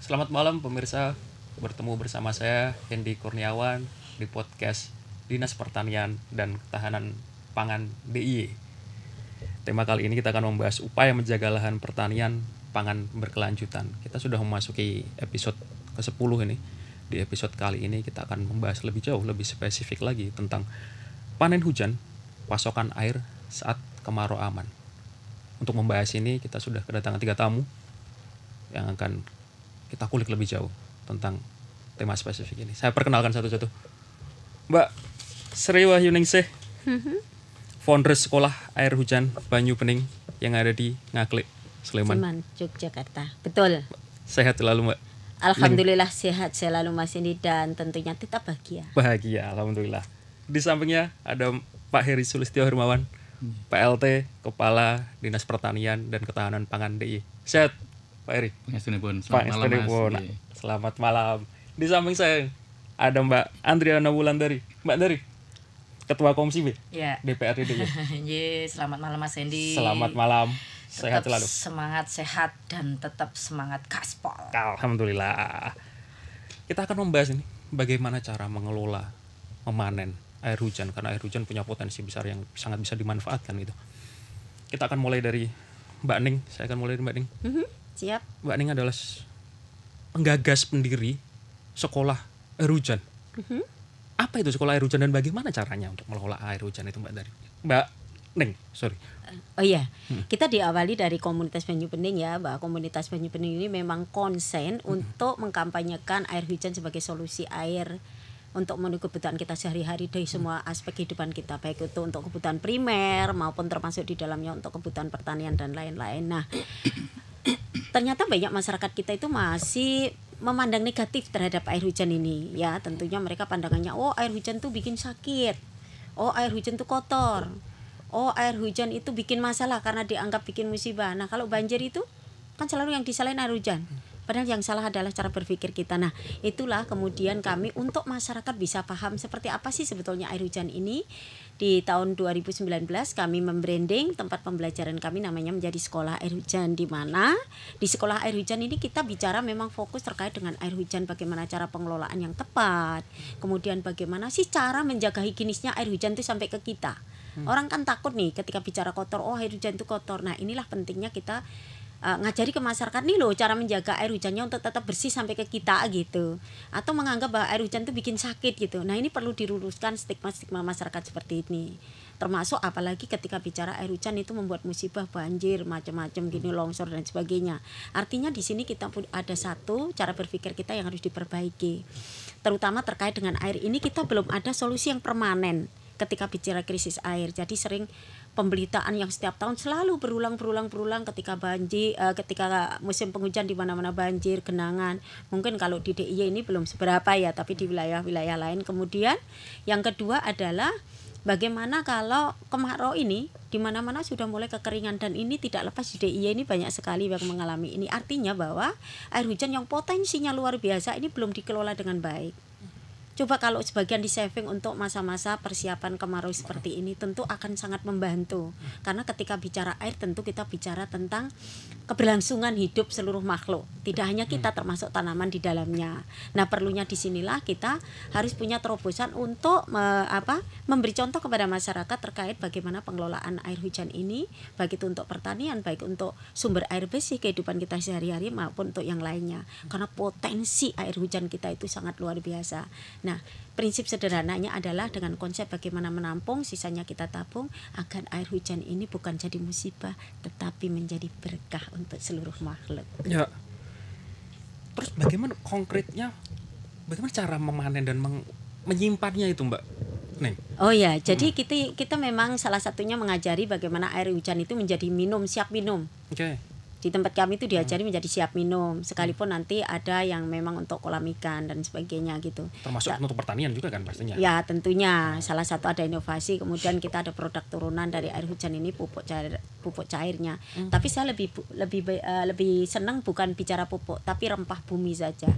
Selamat malam pemirsa, bertemu bersama saya Hendy Kurniawan di podcast Dinas Pertanian dan Ketahanan Pangan DIY. Tema kali ini kita akan membahas upaya menjaga lahan pertanian pangan berkelanjutan. Kita sudah memasuki episode ke-10 ini. Di episode kali ini kita akan membahas lebih jauh, lebih spesifik lagi tentang panen hujan, pasokan air saat kemarau aman. Untuk membahas ini kita sudah kedatangan 3 tamu yang akan kita kulik lebih jauh tentang tema spesifik ini. Saya perkenalkan satu-satu. Mbak Sri Wahyuningsih, founder Sekolah Air Hujan Banyu Bening yang ada di Ngaklik, Sleman, Yogyakarta. Betul. Sehat selalu, Mbak. Alhamdulillah sehat selalu Mas Indi dan tentunya tetap bahagia. Bahagia, alhamdulillah. Di sampingnya ada Pak Heri Sulistyo Hermawan, PLT Kepala Dinas Pertanian dan Ketahanan Pangan DIY. Sehat, Pak Heri. Selamat malam. Di samping saya ada Mbak Andriana Wulandari. Mbak Dari, Ketua Komisi B ya. DPRD DIY. Selamat malam Mas Hendy. Selamat malam. Sehat tetap selalu. Semangat sehat dan tetap semangat gaspol. Alhamdulillah. Kita akan membahas ini bagaimana cara mengelola, memanen air hujan, karena air hujan punya potensi besar yang sangat bisa dimanfaatkan gitu. Kita akan mulai dari Mbak Ning. Saya akan mulai dari Mbak Ning. Siap. Mbak Ning adalah penggagas pendiri Sekolah Air Hujan. Apa itu Sekolah Air Hujan dan bagaimana caranya untuk mengelola air hujan itu, Mbak Dari? Mbak Ning, sorry. Oh iya, kita diawali dari komunitas Banyu Bening ya, bahwa komunitas Banyu Bening ini memang konsen untuk mengkampanyekan air hujan sebagai solusi air untuk memenuhi kebutuhan kita sehari-hari dari semua aspek kehidupan kita, baik itu untuk kebutuhan primer maupun termasuk di dalamnya untuk kebutuhan pertanian dan lain-lain. Nah, ternyata banyak masyarakat kita itu masih memandang negatif terhadap air hujan ini ya. Tentunya mereka pandangannya, oh air hujan tuh bikin sakit, oh air hujan tuh kotor, oh air hujan itu bikin masalah karena dianggap bikin musibah. Nah kalau banjir itu kan selalu yang disalahin air hujan, padahal yang salah adalah cara berpikir kita. Nah itulah kemudian kami untuk masyarakat bisa paham seperti apa sih sebetulnya air hujan ini. Di tahun 2019 kami membranding tempat pembelajaran kami namanya menjadi Sekolah Air Hujan, di mana di Sekolah Air Hujan ini kita bicara memang fokus terkait dengan air hujan, bagaimana cara pengelolaan yang tepat, kemudian bagaimana sih cara menjaga higienisnya air hujan itu sampai ke kita. Orang kan takut nih ketika bicara kotor, oh air hujan itu kotor. Nah inilah pentingnya kita ngajari ke masyarakat nih loh cara menjaga air hujannya untuk tetap bersih sampai ke kita gitu, atau menganggap bahwa air hujan itu bikin sakit gitu. Nah ini perlu diluruskan stigma masyarakat seperti ini, termasuk apalagi ketika bicara air hujan itu membuat musibah banjir macam-macam gini, longsor dan sebagainya. Artinya di sini kita ada satu cara berpikir kita yang harus diperbaiki, terutama terkait dengan air ini. Kita belum ada solusi yang permanen ketika bicara krisis air. Jadi sering pemberitaan yang setiap tahun selalu berulang ketika banjir, ketika musim penghujan di mana-mana banjir, genangan. Mungkin kalau di DIY ini belum seberapa ya, tapi di wilayah-wilayah lain. Kemudian yang kedua adalah bagaimana kalau kemarau ini di mana-mana sudah mulai kekeringan, dan ini tidak lepas di DIY ini banyak sekali yang mengalami ini. Artinya bahwa air hujan yang potensinya luar biasa ini belum dikelola dengan baik. Coba kalau sebagian di saving untuk masa-masa persiapan kemarau seperti ini tentu akan sangat membantu. Karena ketika bicara air tentu kita bicara tentang keberlangsungan hidup seluruh makhluk, tidak hanya kita termasuk tanaman di dalamnya. Nah perlunya disinilah kita harus punya terobosan untuk memberi contoh kepada masyarakat terkait bagaimana pengelolaan air hujan ini, baik itu untuk pertanian, baik untuk sumber air bersih kehidupan kita sehari-hari maupun untuk yang lainnya. Karena potensi air hujan kita itu sangat luar biasa. Nah, prinsip sederhananya adalah dengan konsep bagaimana menampung, sisanya kita tabung agar air hujan ini bukan jadi musibah tetapi menjadi berkah untuk seluruh makhluk. Ya. Terus bagaimana konkretnya, bagaimana cara memanen dan menyimpannya itu, Mbak Neng? Oh ya, jadi kita memang salah satunya mengajari bagaimana air hujan itu menjadi siap minum. Oke. Di tempat kami itu diajari menjadi siap minum, sekalipun nanti ada yang memang untuk kolam ikan dan sebagainya gitu. Termasuk untuk pertanian juga kan pastinya? Ya tentunya, salah satu ada inovasi, kemudian kita ada produk turunan dari air hujan ini, pupuk cairnya. Tapi saya lebih senang bukan bicara pupuk, tapi rempah bumi saja.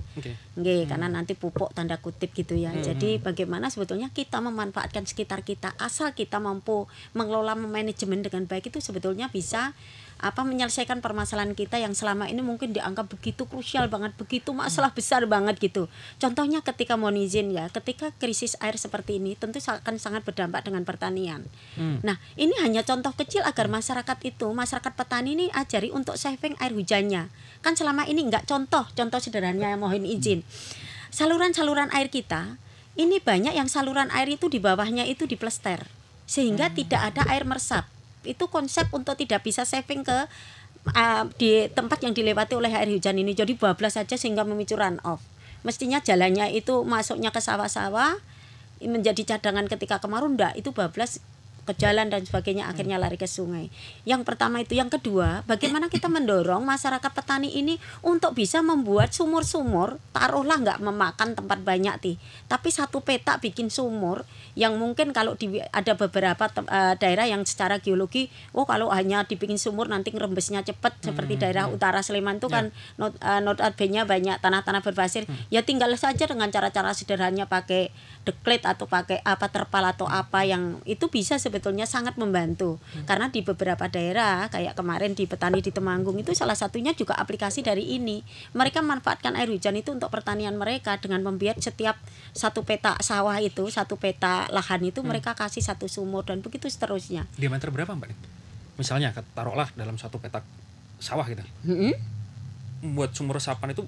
Karena nanti pupuk tanda kutip gitu ya. Jadi bagaimana sebetulnya kita memanfaatkan sekitar kita, asal kita mampu mengelola manajemen dengan baik, itu sebetulnya bisa menyelesaikan permasalahan kita yang selama ini mungkin dianggap begitu krusial banget, begitu masalah besar banget gitu. Contohnya ketika mohon izin ya, ketika krisis air seperti ini tentu akan sangat berdampak dengan pertanian. Nah, ini hanya contoh kecil agar masyarakat petani ini ajari untuk saving air hujannya. Kan selama ini enggak contoh sederhananya mohon izin. Saluran-saluran air kita ini banyak yang saluran air itu di bawahnya itu diplester sehingga tidak ada air meresap. Itu konsep untuk tidak bisa saving ke di tempat yang dilewati oleh air hujan ini. Jadi bablas saja sehingga memicu run off. Mestinya jalannya itu masuknya ke sawah-sawah menjadi cadangan ketika kemarau, enggak, itu bablas ke jalan dan sebagainya, akhirnya lari ke sungai. Yang pertama itu. Yang kedua, bagaimana kita mendorong masyarakat petani ini untuk bisa membuat sumur-sumur, taruhlah nggak memakan tempat banyak tapi satu petak bikin sumur yang mungkin kalau ada beberapa daerah yang secara geologi, kalau hanya dibikin sumur nanti ngerembesnya cepat, seperti daerah utara Sleman itu kan notabene banyak tanah-tanah berpasir, ya tinggal saja dengan cara-cara sederhananya pakai deklet atau pakai terpal atau apa yang itu bisa sebetulnya sangat membantu. Karena di beberapa daerah kayak kemarin di petani di Temanggung itu salah satunya juga aplikasi dari ini. Mereka manfaatkan air hujan itu untuk pertanian mereka dengan membuat setiap satu petak sawah itu, satu petak lahan itu mereka kasih satu sumur dan begitu seterusnya. Diameter berapa Mbak? Misalnya taruhlah dalam satu petak sawah gitu. Buat sumur resapan itu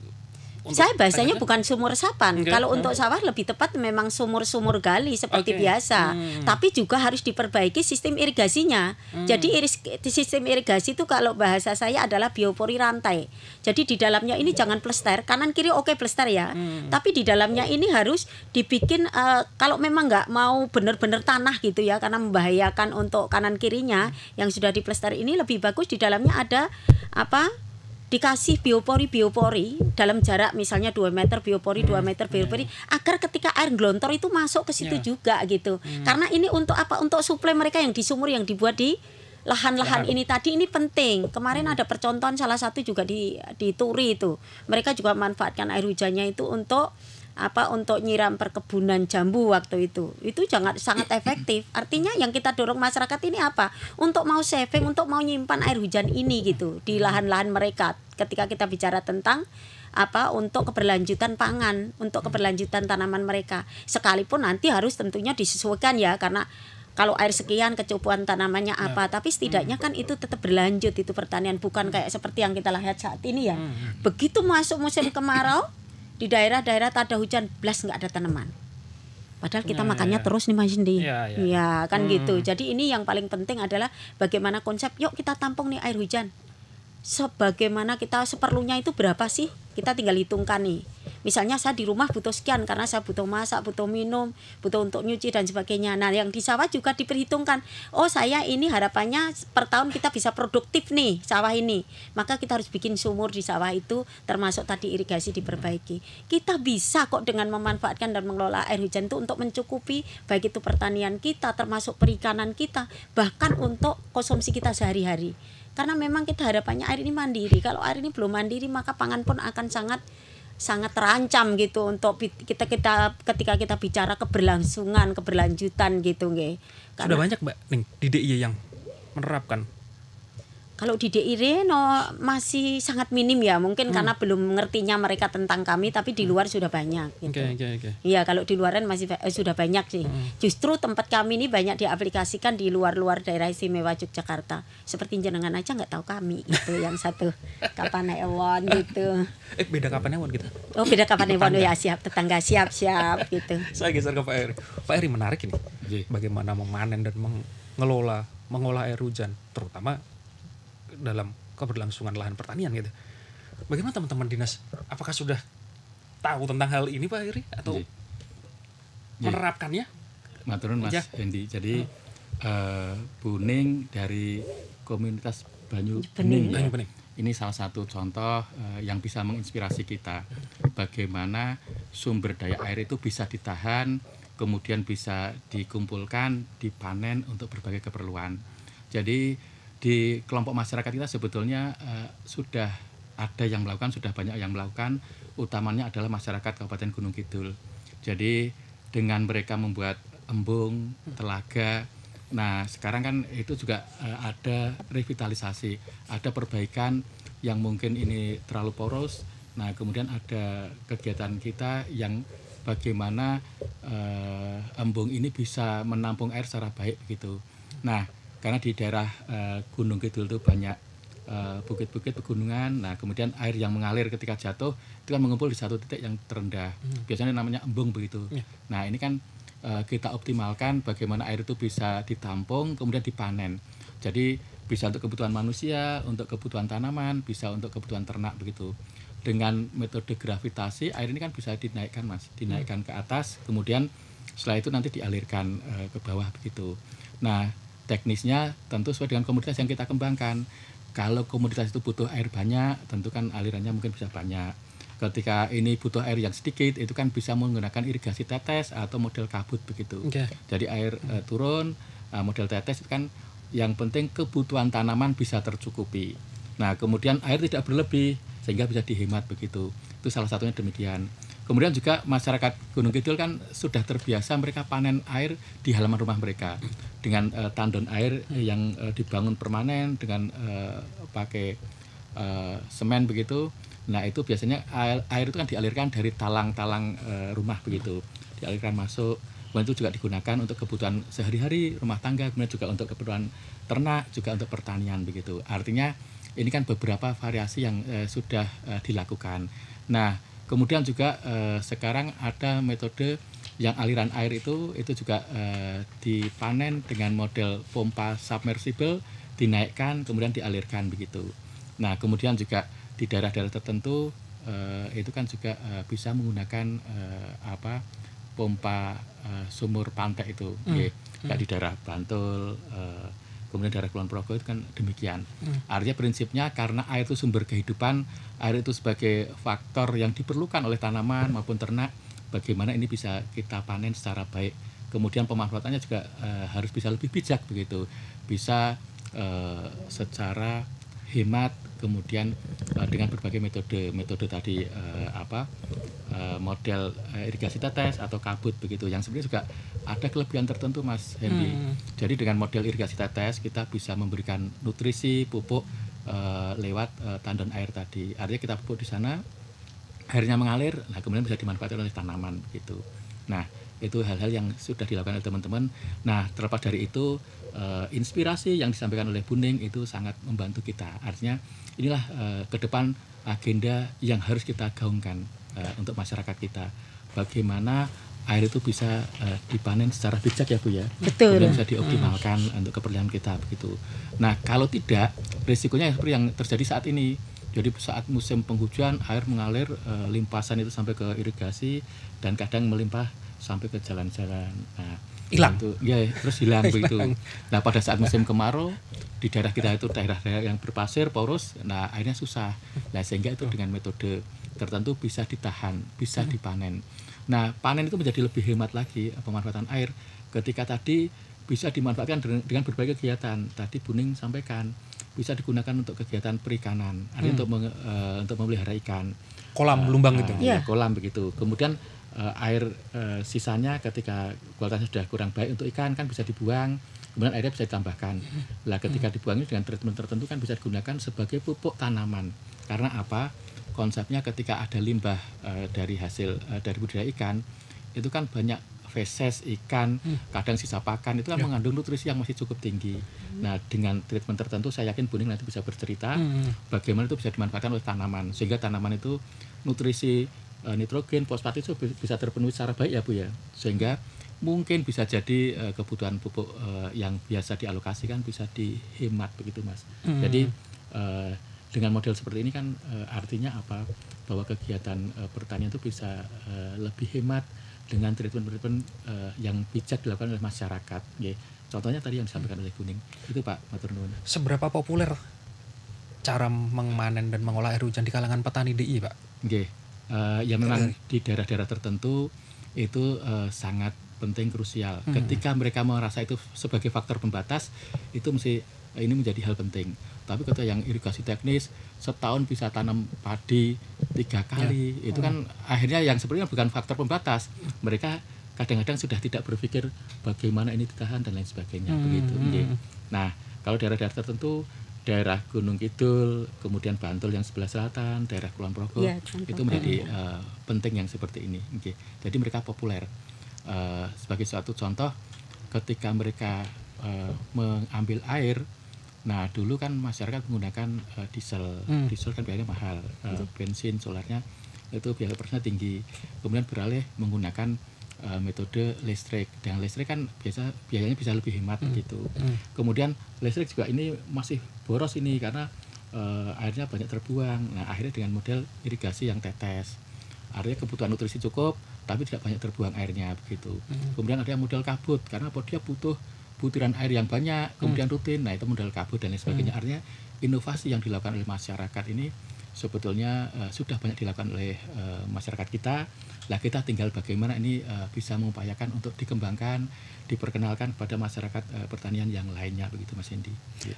saya bahasanya bukan sumur resapan. Kalau untuk sawah lebih tepat memang sumur-sumur gali seperti biasa. Tapi juga harus diperbaiki sistem irigasinya. Jadi sistem irigasi itu kalau bahasa saya adalah biopori rantai. Jadi di dalamnya ini jangan plester, kanan kiri oke plester ya. Tapi di dalamnya ini harus dibikin kalau memang nggak mau benar-benar tanah gitu ya, karena membahayakan untuk kanan kirinya yang sudah diplester ini, lebih bagus di dalamnya ada dikasih biopori dalam jarak misalnya 2 meter biopori, 2 meter biopori, agar ketika air gelontor itu masuk ke situ juga gitu. Karena ini untuk apa? Untuk suplai mereka yang di sumur yang dibuat di lahan-lahan ini tadi, ini penting. Kemarin ada percontohan salah satu juga di Turi itu. Mereka juga manfaatkan air hujannya itu untuk untuk nyiram perkebunan jambu waktu itu sangat efektif. Artinya yang kita dorong masyarakat ini untuk mau saving, untuk mau nyimpan air hujan ini gitu di lahan-lahan mereka. Ketika kita bicara tentang untuk keberlanjutan pangan, untuk keberlanjutan tanaman mereka, sekalipun nanti harus tentunya disesuaikan ya, karena kalau air sekian kecukupan tanamannya tapi setidaknya kan itu tetap berlanjut, itu pertanian, bukan kayak seperti yang kita lihat saat ini ya. Begitu masuk musim kemarau, di daerah-daerah tak ada hujan, blas nggak ada tanaman. Padahal kita makannya terus nih Mas Indi. Ya kan gitu. Jadi ini yang paling penting adalah bagaimana konsep, yuk kita tampung nih air hujan. Sebagaimana kita seperlunya itu berapa sih? Kita tinggal hitungkan nih. Misalnya saya di rumah butuh sekian karena saya butuh masak, butuh minum, butuh untuk nyuci dan sebagainya. Nah, yang di sawah juga diperhitungkan. Oh, saya ini harapannya per tahun kita bisa produktif nih sawah ini. Maka kita harus bikin sumur di sawah itu, termasuk tadi irigasi diperbaiki. Kita bisa kok dengan memanfaatkan dan mengelola air hujan itu untuk mencukupi baik itu pertanian kita, termasuk perikanan kita, bahkan untuk konsumsi kita sehari-hari. Karena memang kita harapannya air ini mandiri. Kalau air ini belum mandiri, maka pangan pun akan sangat terancam gitu untuk kita ketika kita bicara keberlanjutan gitu nggih. Sudah banyak Mbak di DIY yang menerapkan. Kalau di DIY masih sangat minim ya, mungkin karena belum ngertinya mereka tentang kami, tapi di luar sudah banyak gitu. Iya, kalau di luaran masih sudah banyak sih. Justru tempat kami ini banyak diaplikasikan di luar daerah istimewa Yogyakarta. Seperti jenengan aja nggak tahu kami itu yang satu Kapanewon gitu. Beda Kapanewon gitu. Oh, beda Kapanewon ya, siap, tetangga siap gitu. Saya geser ke Pak Eri. Pak Eri, menarik ini. Bagaimana memanen dan mengolah air hujan, terutama dalam keberlangsungan lahan pertanian gitu. Bagaimana teman-teman dinas? Apakah sudah tahu tentang hal ini Pak Eri atau menerapkannya? Maturun Mas Hendi. Jadi Buning dari komunitas Banyu Bening. Ini salah satu contoh yang bisa menginspirasi kita. Bagaimana sumber daya air itu bisa ditahan, kemudian bisa dikumpulkan, dipanen untuk berbagai keperluan. Jadi di kelompok masyarakat kita sebetulnya sudah ada yang melakukan, sudah banyak yang melakukan, utamanya adalah masyarakat Kabupaten Gunung Kidul. Jadi dengan mereka membuat embung, telaga, Nah, sekarang kan itu juga ada revitalisasi, ada perbaikan yang mungkin ini terlalu poros. Nah, kemudian ada kegiatan kita yang bagaimana embung ini bisa menampung air secara baik begitu. Nah, karena di daerah Gunung Kidul itu banyak bukit-bukit pegunungan. Nah, kemudian air yang mengalir ketika jatuh itu kan mengumpul di satu titik yang terendah. Biasanya namanya embung begitu. Nah, ini kan kita optimalkan bagaimana air itu bisa ditampung kemudian dipanen. Jadi bisa untuk kebutuhan manusia, untuk kebutuhan tanaman, bisa untuk kebutuhan ternak begitu. Dengan metode gravitasi air ini kan bisa dinaikkan Mas, dinaikkan ke atas, kemudian setelah itu nanti dialirkan ke bawah begitu. Nah, teknisnya tentu sesuai dengan komoditas yang kita kembangkan. Kalau komoditas itu butuh air banyak, tentu kan alirannya mungkin bisa banyak. Ketika ini butuh air yang sedikit, itu kan bisa menggunakan irigasi tetes atau model kabut begitu. Jadi air turun, model tetes itu kan yang penting kebutuhan tanaman bisa tercukupi. Nah, kemudian air tidak berlebih sehingga bisa dihemat begitu. Itu salah satunya demikian. Kemudian juga masyarakat Gunung Kidul kan sudah terbiasa mereka panen air di halaman rumah mereka dengan tandon air yang dibangun permanen dengan pakai semen begitu. Nah, itu biasanya air itu kan dialirkan dari talang-talang rumah begitu, dialirkan masuk. Kemudian itu juga digunakan untuk kebutuhan sehari-hari rumah tangga, kemudian juga untuk kebutuhan ternak, juga untuk pertanian begitu. Artinya ini kan beberapa variasi yang sudah dilakukan. Nah, kemudian juga sekarang ada metode yang aliran air itu juga dipanen dengan model pompa submersible, dinaikkan kemudian dialirkan begitu. Nah, kemudian juga di daerah-daerah tertentu itu kan juga bisa menggunakan pompa sumur pantai itu, kayak di daerah Bantul, kemudian daerah Kulon Progo itu kan demikian. Artinya prinsipnya karena air itu sumber kehidupan, air itu sebagai faktor yang diperlukan oleh tanaman maupun ternak, bagaimana ini bisa kita panen secara baik. Kemudian pemanfaatannya juga harus bisa lebih bijak begitu, bisa secara hemat, kemudian dengan berbagai metode tadi model irigasi tetes atau kabut begitu, yang sebenarnya juga ada kelebihan tertentu Mas Hendy. Jadi dengan model irigasi tetes kita bisa memberikan nutrisi pupuk lewat tandon air tadi. Artinya kita pupuk di sana, airnya mengalir, nah kemudian bisa dimanfaatkan oleh tanaman begitu. Nah, itu hal-hal yang sudah dilakukan oleh teman-teman. Nah, terlepas dari itu inspirasi yang disampaikan oleh Buning itu sangat membantu kita. Artinya inilah ke depan agenda yang harus kita gaungkan untuk masyarakat kita. Bagaimana air itu bisa dipanen secara bijak ya Bu ya. Betul. Kemudian bisa dioptimalkan untuk keperluan kita begitu. Nah, kalau tidak, risikonya seperti yang terjadi saat ini. Jadi saat musim penghujan air mengalir, limpasan itu sampai ke irigasi dan kadang melimpah sampai ke jalan-jalan. Nah, hilang. Ya, terus hilang begitu. Nah, pada saat musim kemarau di daerah kita itu daerah-daerah yang berpasir, poros, nah airnya susah. Nah, sehingga itu dengan metode tertentu bisa ditahan, bisa dipanen. Nah, panen itu menjadi lebih hemat lagi pemanfaatan air ketika tadi bisa dimanfaatkan dengan berbagai kegiatan. Tadi Buning sampaikan bisa digunakan untuk kegiatan perikanan, artinya untuk memelihara ikan. Kolam lumbang gitu. Ya, kolam begitu. Kemudian air sisanya ketika kualitasnya sudah kurang baik untuk ikan kan bisa dibuang, kemudian airnya bisa ditambahkan. Lah ketika dibuang dengan treatment tertentu kan bisa digunakan sebagai pupuk tanaman. Karena apa? Konsepnya ketika ada limbah dari hasil dari budidaya ikan, itu kan banyak feses ikan, kadang sisa pakan itu kan mengandung nutrisi yang masih cukup tinggi. Nah, dengan treatment tertentu saya yakin Buning nanti bisa bercerita bagaimana itu bisa dimanfaatkan oleh tanaman sehingga tanaman itu nutrisi nitrogen, fosfat itu bisa terpenuhi secara baik ya Bu ya. Sehingga mungkin bisa jadi kebutuhan pupuk yang biasa dialokasikan bisa dihemat begitu Mas. Jadi dengan model seperti ini kan artinya apa? Bahwa kegiatan pertanian itu bisa lebih hemat dengan treatment-treatment yang bijak dilakukan oleh masyarakat. Contohnya tadi yang disampaikan oleh Buning itu Pak matur nuwun. Seberapa populer cara memanen dan mengolah air hujan di kalangan petani DIY Pak? Ya memang di daerah-daerah tertentu itu sangat penting, krusial. Ketika mereka merasa itu sebagai faktor pembatas, itu ini menjadi hal penting. Tapi kalau yang irigasi teknis setahun bisa tanam padi 3 kali, itu kan akhirnya yang sebenarnya bukan faktor pembatas. Mereka kadang-kadang sudah tidak berpikir bagaimana ini ditahan dan lain sebagainya begitu. Nah, kalau daerah-daerah tertentu, daerah Gunung Kidul, kemudian Bantul yang sebelah selatan, daerah Kulon Progo, itu menjadi penting yang seperti ini. Jadi mereka populer. Sebagai suatu contoh, ketika mereka mengambil air, nah dulu kan masyarakat menggunakan diesel, diesel kan biayanya mahal, bensin, solarnya itu biaya persnya tinggi. Kemudian beralih menggunakan metode listrik, dan listrik kan biayanya bisa lebih hemat gitu. Kemudian listrik juga ini masih boros ini karena airnya banyak terbuang. Nah akhirnya dengan model irigasi yang tetes, artinya kebutuhan nutrisi cukup tapi tidak banyak terbuang airnya begitu. Kemudian ada yang model kabut karena dia butuh butiran air yang banyak, kemudian rutin. Nah itu model kabut dan lain sebagainya. Artinya inovasi yang dilakukan oleh masyarakat ini sebetulnya sudah banyak dilakukan oleh masyarakat kita. Lah kita tinggal bagaimana ini bisa mengupayakan untuk dikembangkan, diperkenalkan pada masyarakat pertanian yang lainnya begitu Mas Hendy.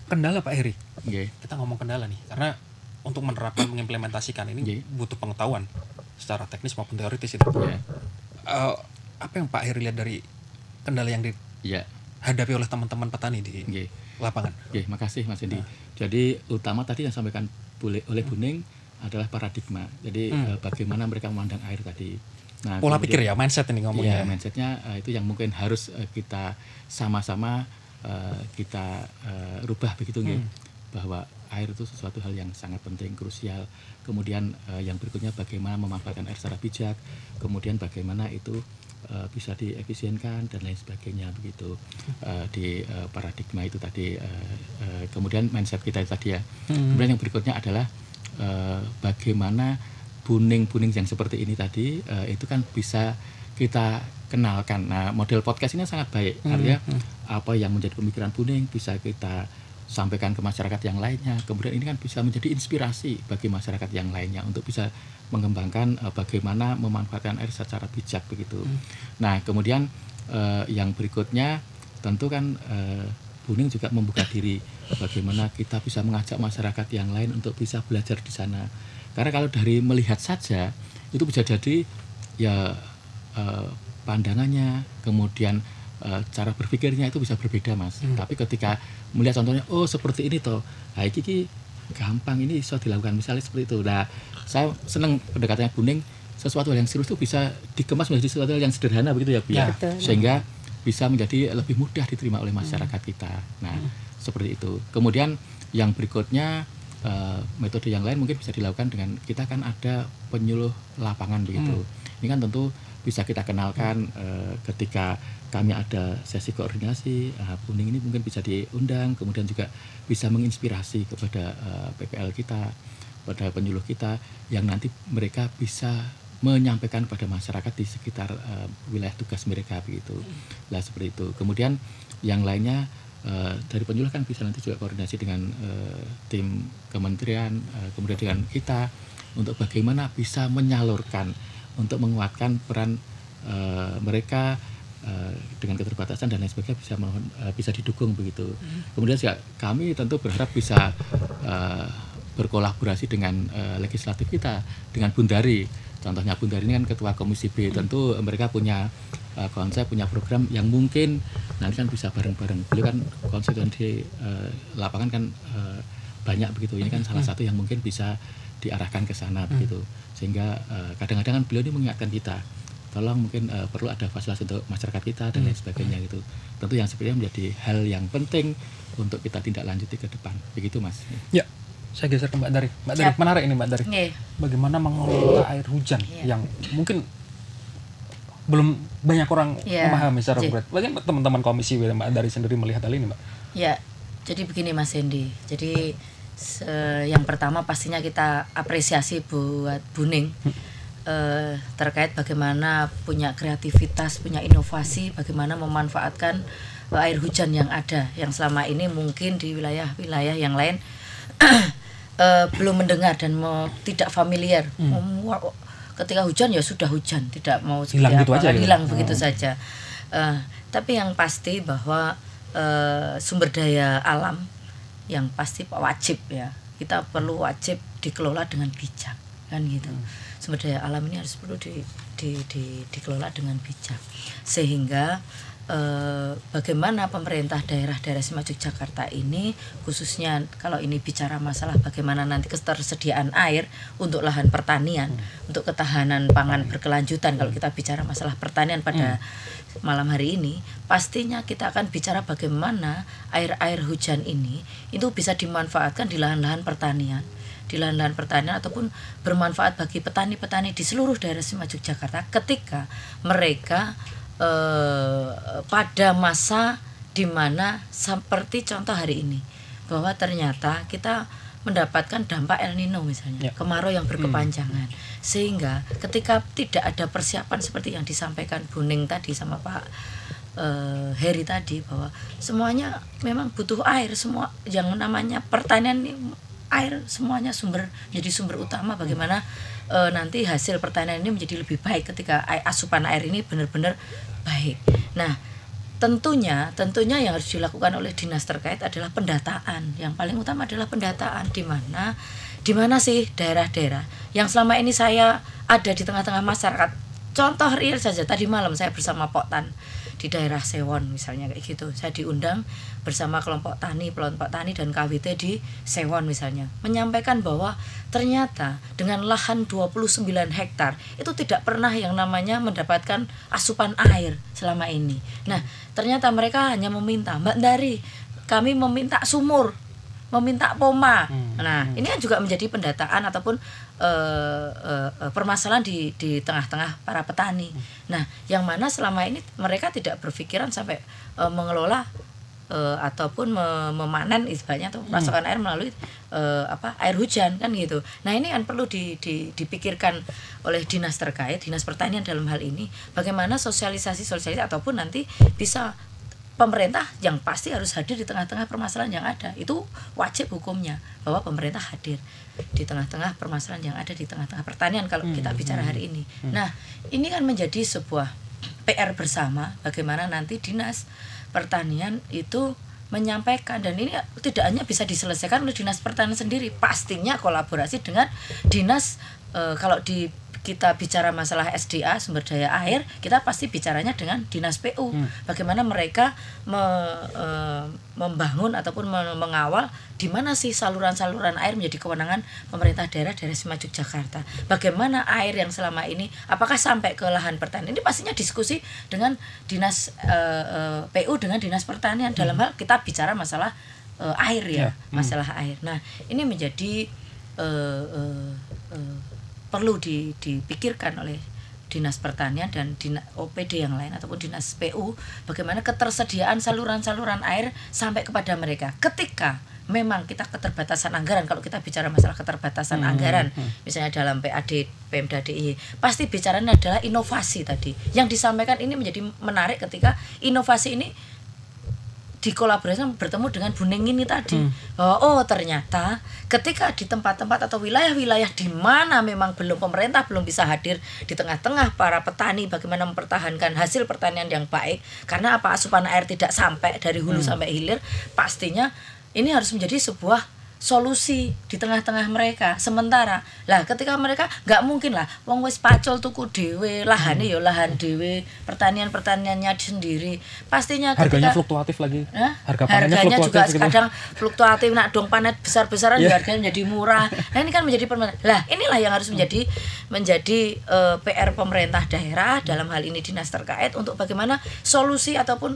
Kendala Pak Heri. Okay. Kita ngomong kendala nih, karena untuk menerapkan mengimplementasikan ini butuh pengetahuan secara teknis maupun teoritis itu. Apa yang Pak Heri lihat dari kendala yang dihadapi oleh teman-teman petani di lapangan? Makasih Mas Hendy. Jadi utama tadi yang sampaikan oleh Buning adalah paradigma. Jadi bagaimana mereka memandang air tadi. Nah, pola pikir ya, mindset ini ngomongnya. Iya, mindsetnya itu yang mungkin harus kita sama-sama kita rubah begitu nggih. Bahwa air itu sesuatu hal yang sangat penting, krusial. Kemudian yang berikutnya bagaimana memanfaatkan air secara bijak. Kemudian bagaimana itu bisa diefisienkan dan lain sebagainya begitu di paradigma itu tadi. Kemudian mindset kita itu tadi ya. Kemudian yang berikutnya adalah bagaimana buning-buning yang seperti ini tadi itu kan bisa kita kenalkan. Nah model podcast ini sangat baik, artinya apa yang menjadi pemikiran Buning bisa kita sampaikan ke masyarakat yang lainnya. Kemudian ini kan bisa menjadi inspirasi bagi masyarakat yang lainnya untuk bisa mengembangkan bagaimana memanfaatkan air secara bijak begitu. Nah kemudian yang berikutnya tentu kan Buning juga membuka diri bagaimana kita bisa mengajak masyarakat yang lain untuk bisa belajar di sana. Karena kalau dari melihat saja itu bisa jadi ya pandangannya, kemudian cara berpikirnya itu bisa berbeda Mas. Tapi ketika melihat contohnya, oh seperti ini toh, nah ini gampang, ini bisa dilakukan misalnya seperti itu. Nah saya senang pendekatannya Buning, sesuatu yang serius itu bisa dikemas menjadi sesuatu yang sederhana begitu ya Bu ya. Sehingga bisa menjadi lebih mudah diterima oleh masyarakat kita. Nah seperti itu. Kemudian yang berikutnya metode yang lain mungkin bisa dilakukan dengan kita kan ada penyuluh lapangan begitu. Ini kan tentu bisa kita kenalkan ketika kami ada sesi koordinasi, Buning ini mungkin bisa diundang, kemudian juga bisa menginspirasi kepada PPL kita, pada penyuluh kita yang nanti mereka bisa menyampaikan pada masyarakat di sekitar wilayah tugas mereka begitu. Lah seperti itu. Kemudian yang lainnya dari penyuluh kan bisa nanti juga koordinasi dengan tim kementerian, kemudian dengan kita untuk bagaimana bisa menyalurkan untuk menguatkan peran mereka dengan keterbatasan dan lain sebagainya bisa didukung begitu. Kemudian juga kami tentu berharap bisa berkolaborasi dengan legislatif kita, dengan Bundari. Contohnya Bundari ini kan ketua Komisi B, tentu mereka punya konsep, punya program yang mungkin nanti kan bisa bareng-bareng. Beliau kan konstituen di lapangan kan banyak begitu. Ini kan salah satu yang mungkin bisa diarahkan ke sana begitu. Sehingga kadang-kadang kan beliau ini mengingatkan kita, tolong mungkin perlu ada fasilitas untuk masyarakat kita dan lain sebagainya gitu. Tentu yang sebenarnya menjadi hal yang penting untuk kita tindak lanjuti ke depan. Begitu Mas. Ya. Saya geser ke Mbak Dari. Mbak Dari, menarik ini Mbak Dari. Bagaimana mengelola air hujan yang mungkin belum banyak orang memahami secara berat. Bagaimana teman-teman komisi Mbak Dari sendiri melihat hal ini Mbak? Ya, jadi begini Mas Hendy. Jadi yang pertama pastinya kita apresiasi buat Buning terkait bagaimana punya kreativitas, punya inovasi, bagaimana memanfaatkan air hujan yang ada, yang selama ini mungkin di wilayah-wilayah yang lain belum mendengar dan tidak familiar. Ketika hujan ya sudah hujan, tidak mau hilang gitu aja, hilang begitu saja. Tapi yang pasti bahwa sumber daya alam yang pasti wajib ya, kita perlu wajib dikelola dengan bijak kan gitu. sumber daya alam ini harus perlu dikelola dengan bijak, sehingga bagaimana pemerintah daerah-daerah Istimewa Yogyakarta ini, khususnya kalau ini bicara masalah bagaimana nanti ketersediaan air untuk lahan pertanian, untuk ketahanan pangan berkelanjutan. Kalau kita bicara masalah pertanian pada malam hari ini, pastinya kita akan bicara bagaimana air hujan ini itu bisa dimanfaatkan di lahan-lahan pertanian, ataupun bermanfaat bagi petani-petani di seluruh daerah Istimewa Yogyakarta ketika mereka pada masa dimana seperti contoh hari ini, bahwa ternyata kita mendapatkan dampak El Nino misalnya, kemarau yang berkepanjangan, sehingga ketika tidak ada persiapan seperti yang disampaikan Bu Ning tadi sama Pak Heri tadi, bahwa semuanya memang butuh air, semua yang namanya pertanian ini air semuanya jadi sumber utama bagaimana nanti hasil pertanian ini menjadi lebih baik ketika asupan air ini benar-benar baik. Nah, tentunya yang harus dilakukan oleh dinas terkait adalah pendataan. Yang paling utama adalah pendataan, di mana sih daerah-daerah yang selama ini saya ada di tengah-tengah masyarakat. Contoh real saja, tadi malam saya bersama Poktan di daerah Sewon misalnya, kayak gitu. Saya diundang bersama kelompok tani dan KWT di Sewon misalnya, menyampaikan bahwa ternyata dengan lahan 29 hektar itu tidak pernah yang namanya mendapatkan asupan air selama ini. Nah, ternyata mereka hanya meminta, Mbak Dari, kami meminta sumur, meminta poma. Nah, ini kan juga menjadi pendataan ataupun permasalahan di tengah-tengah para petani. Nah, yang mana selama ini mereka tidak berpikiran sampai mengelola ataupun memanen istilahnya atau pasokan air melalui air hujan kan gitu. Nah, ini kan perlu dipikirkan oleh dinas terkait, dinas pertanian dalam hal ini, bagaimana sosialisasi ataupun nanti bisa pemerintah yang pasti harus hadir di tengah-tengah permasalahan yang ada. Itu wajib hukumnya bahwa pemerintah hadir di tengah-tengah permasalahan yang ada di tengah-tengah pertanian kalau kita bicara hari ini. Nah, ini kan menjadi sebuah PR bersama bagaimana nanti dinas pertanian itu menyampaikan, dan ini tidak hanya bisa diselesaikan oleh dinas pertanian sendiri, pastinya kolaborasi dengan dinas kalau kita bicara masalah SDA, sumber daya air, kita pasti bicaranya dengan dinas PU. Bagaimana mereka membangun ataupun mengawal di mana sih saluran-saluran air menjadi kewenangan pemerintah daerah Istimewa Yogyakarta. Bagaimana air yang selama ini apakah sampai ke lahan pertanian? Ini pastinya diskusi dengan dinas PU dengan dinas pertanian dalam hal kita bicara masalah air ya, masalah air. Nah, ini menjadi perlu dipikirkan oleh dinas pertanian dan OPD yang lain ataupun dinas PU, bagaimana ketersediaan saluran-saluran air sampai kepada mereka ketika memang kita keterbatasan anggaran. Kalau kita bicara masalah keterbatasan anggaran misalnya dalam PAD Pemda DIY, pasti bicaranya adalah inovasi tadi yang disampaikan. Ini menjadi menarik ketika inovasi ini dikolaborasi bertemu dengan Bu Ning ini tadi, bahwa ternyata ketika di tempat-tempat atau wilayah-wilayah di mana memang pemerintah belum bisa hadir di tengah-tengah para petani, bagaimana mempertahankan hasil pertanian yang baik, karena asupan air tidak sampai dari hulu sampai hilir, pastinya ini harus menjadi sebuah solusi di tengah-tengah mereka. Sementara lah ketika mereka nggak mungkin lah wong wis pacul tuku dhewe lahane ya lahan dhewe, pertaniannya sendiri, pastinya harganya fluktuatif lagi. Harganya juga kadang fluktuatif, nak dong panen besar-besaran ya harganya menjadi murah. Nah, ini kan menjadi permasalahan. Lah, inilah yang harus menjadi PR pemerintah daerah dalam hal ini dinas terkait untuk bagaimana solusi ataupun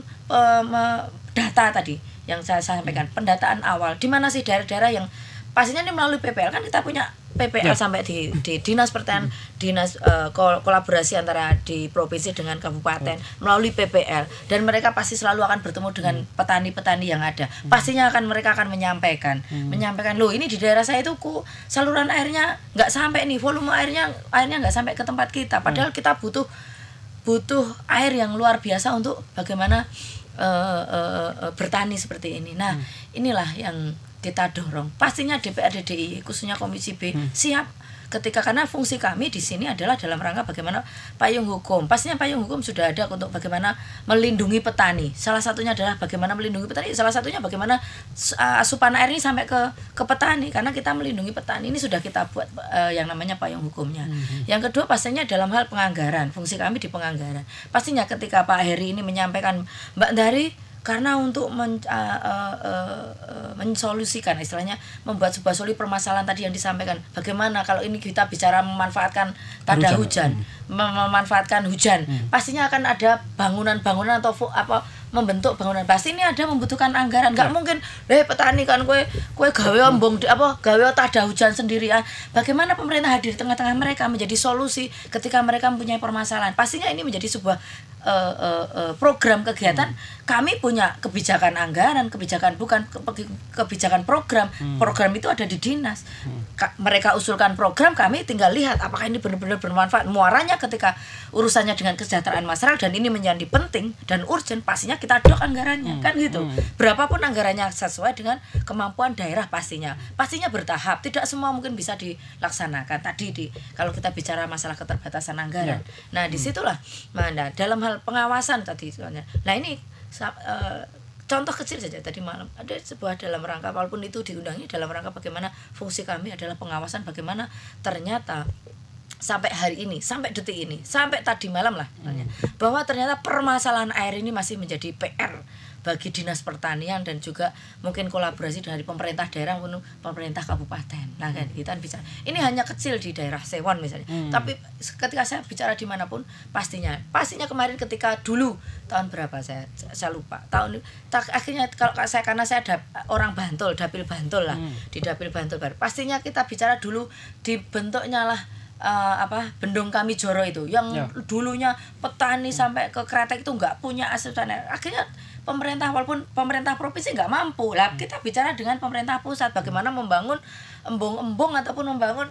data tadi yang saya sampaikan, pendataan awal di mana sih daerah-daerah yang pastinya ini melalui PPL, kan kita punya PPL sampai di dinas pertanian, dinas kolaborasi antara di provinsi dengan kabupaten melalui PPL, dan mereka pasti selalu akan bertemu dengan petani-petani yang ada. Pastinya mereka akan menyampaikan loh, ini di daerah saya itu saluran airnya nggak sampai nih, volume airnya nggak sampai ke tempat kita, padahal kita butuh air yang luar biasa untuk bagaimana bertani seperti ini. Nah, inilah yang kita dorong. Pastinya DPRD DIY khususnya Komisi B siap ketika karena fungsi kami di sini adalah dalam rangka bagaimana payung hukum. Pastinya payung hukum sudah ada untuk bagaimana melindungi petani. Salah satunya adalah bagaimana melindungi petani. Salah satunya bagaimana asupan air ini sampai ke petani, karena kita melindungi petani ini sudah kita buat yang namanya payung hukumnya. Yang kedua pastinya dalam hal penganggaran. Fungsi kami di penganggaran. Pastinya ketika Pak Heri ini menyampaikan, Mbak Dari, karena untuk mensolusikan, istilahnya membuat sebuah solusi permasalahan tadi yang disampaikan, bagaimana kalau ini kita bicara memanfaatkan tanda hujan, memanfaatkan hujan, pastinya akan ada bangunan-bangunan atau membentuk bangunan. Pasti ini ada membutuhkan anggaran. Nggak mungkin petani kan kue gawe ombong gawe tada hujan sendirian. Bagaimana pemerintah hadir di tengah-tengah mereka menjadi solusi ketika mereka mempunyai permasalahan. Pastinya ini menjadi sebuah program kegiatan. Kami punya kebijakan anggaran, kebijakan kebijakan program. Program itu ada di dinas. Mereka usulkan program, kami tinggal lihat apakah ini benar-benar bermanfaat. Muaranya ketika urusannya dengan kesejahteraan masyarakat dan ini menjadi penting dan urgent, pastinya kita dok anggarannya, kan gitu. Berapapun anggarannya sesuai dengan kemampuan daerah pastinya bertahap. Tidak semua mungkin bisa dilaksanakan. Tadi kalau kita bicara masalah keterbatasan anggaran. Nah, disitulah mana dalam hal pengawasan tadi soalnya. Nah, ini contoh kecil saja tadi malam ada sebuah dalam rangka walaupun itu diundangi dalam rangka bagaimana fungsi kami adalah pengawasan, bagaimana ternyata sampai hari ini, sampai detik ini, sampai tadi malam lah bahwa ternyata permasalahan air ini masih menjadi PR bagi Dinas Pertanian dan juga mungkin kolaborasi dari pemerintah daerah maupun pemerintah kabupaten. Nah, kan kita bisa. Ini hanya kecil di daerah Sewon misalnya. Tapi ketika saya bicara dimanapun, pastinya kemarin ketika dulu tahun berapa saya lupa. Akhirnya kalau saya karena saya ada orang Bantul, Dapil Bantul lah, di Dapil Bantul Barat. Pastinya kita bicara dulu dibentuknya lah Bendung Kami Joro itu yang dulunya petani sampai ke Kretek itu nggak punya asupan air. Akhirnya walaupun pemerintah provinsi nggak mampu lah, kita bicara dengan pemerintah pusat bagaimana membangun embung-embung ataupun membangun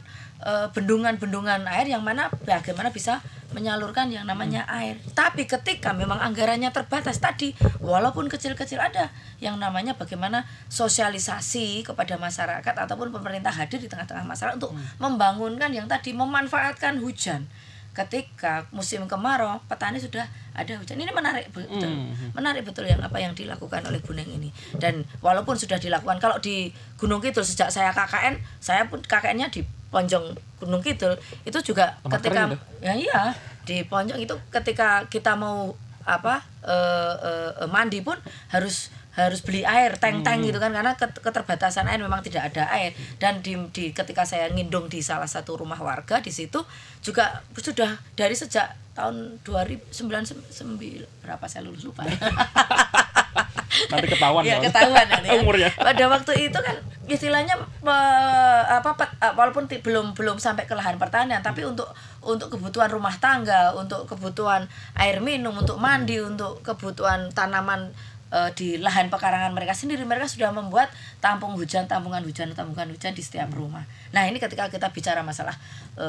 bendungan-bendungan air yang mana bagaimana bisa menyalurkan yang namanya air. Tapi ketika memang anggarannya terbatas tadi, walaupun kecil-kecil ada yang namanya bagaimana sosialisasi kepada masyarakat ataupun pemerintah hadir di tengah-tengah masyarakat untuk membangunkan yang tadi memanfaatkan hujan. Ketika musim kemarau, petani sudah ada hujan. Ini menarik betul yang apa yang dilakukan oleh Bu Neng ini. Dan walaupun sudah dilakukan, kalau di Gunung Kidul sejak saya KKN, saya pun KKN-nya di Ponjong Gunung Kidul, itu juga ketika di Ponjong itu ketika kita mau mandi pun harus beli air tank gitu kan, karena keterbatasan air, memang tidak ada air. Dan di ketika saya ngindung di salah satu rumah warga di situ juga sudah dari sejak tahun 2009 berapa saya lulus lupa. Nanti ketahuan nanti ya. Umurnya. Pada waktu itu kan istilahnya walaupun belum sampai ke lahan pertanian, tapi untuk kebutuhan rumah tangga, untuk kebutuhan air minum, untuk mandi, untuk kebutuhan tanaman di lahan pekarangan mereka sendiri, mereka sudah membuat tabungan hujan di setiap rumah. Nah, ini ketika kita bicara masalah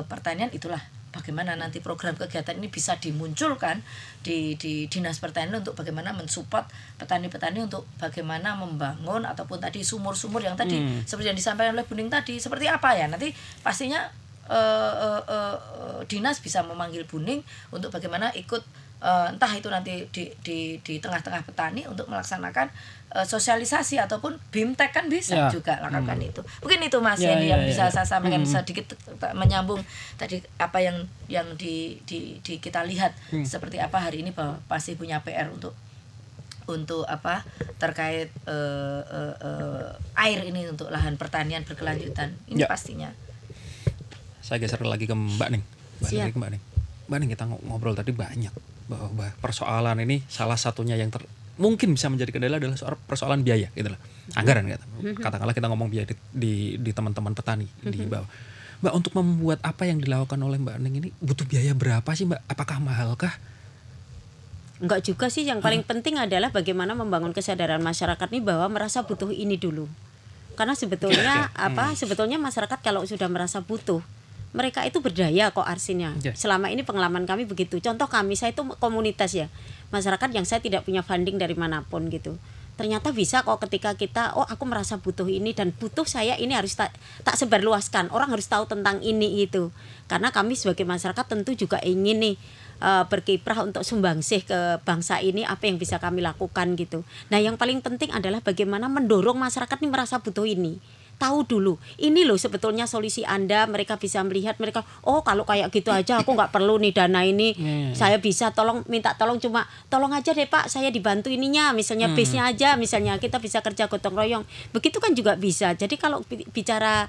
pertanian, itulah bagaimana nanti program kegiatan ini bisa dimunculkan di Dinas Pertanian untuk bagaimana mensupport petani-petani untuk bagaimana membangun ataupun tadi sumur-sumur yang tadi seperti yang disampaikan oleh Bu Ning tadi, seperti apa ya nanti pastinya dinas bisa memanggil Bu Ning untuk bagaimana ikut entah itu nanti di tengah-tengah petani untuk melaksanakan sosialisasi ataupun BIMTEK kan bisa juga lakukan itu. Mungkin itu Mas yang bisa saya sampaikan sedikit menyambung tadi apa yang kita lihat seperti apa hari ini bahwa pasti punya PR untuk apa terkait air ini untuk lahan pertanian berkelanjutan. Ini pastinya. Saya geser lagi ke Mbak Ning. Mbak Ning kita ngobrol tadi banyak bahwa persoalan ini salah satunya yang mungkin bisa menjadi kendala adalah soal persoalan biaya gitu lah. Anggaran katakanlah kita ngomong biaya di teman-teman petani di bawah. Mbak, untuk membuat apa yang dilakukan oleh Mbak Ning ini butuh biaya berapa sih Mbak? Apakah mahal kah? Enggak juga sih, yang paling penting adalah bagaimana membangun kesadaran masyarakat ini bahwa merasa butuh ini dulu. Karena sebetulnya sebetulnya masyarakat kalau sudah merasa butuh, mereka itu berdaya kok arsinya. Selama ini pengalaman kami begitu. Contoh saya itu komunitas ya, masyarakat yang saya tidak punya funding dari manapun gitu. ternyata bisa kok ketika kita aku merasa butuh ini dan butuh saya ini harus tak sebarluaskan, orang harus tahu tentang ini itu. Karena kami sebagai masyarakat tentu juga ingin nih berkiprah untuk sumbangsih ke bangsa ini, apa yang bisa kami lakukan gitu. Nah yang paling penting adalah bagaimana mendorong masyarakat ini merasa butuh ini. Tahu dulu, ini loh sebetulnya solusi Anda. Mereka bisa melihat, mereka kalau kayak gitu aja aku nggak perlu nih dana ini. Saya bisa minta tolong, cuma tolong aja deh Pak, saya dibantu ininya, misalnya base-nya aja, misalnya kita bisa kerja gotong royong. Begitu kan juga bisa. Jadi kalau bicara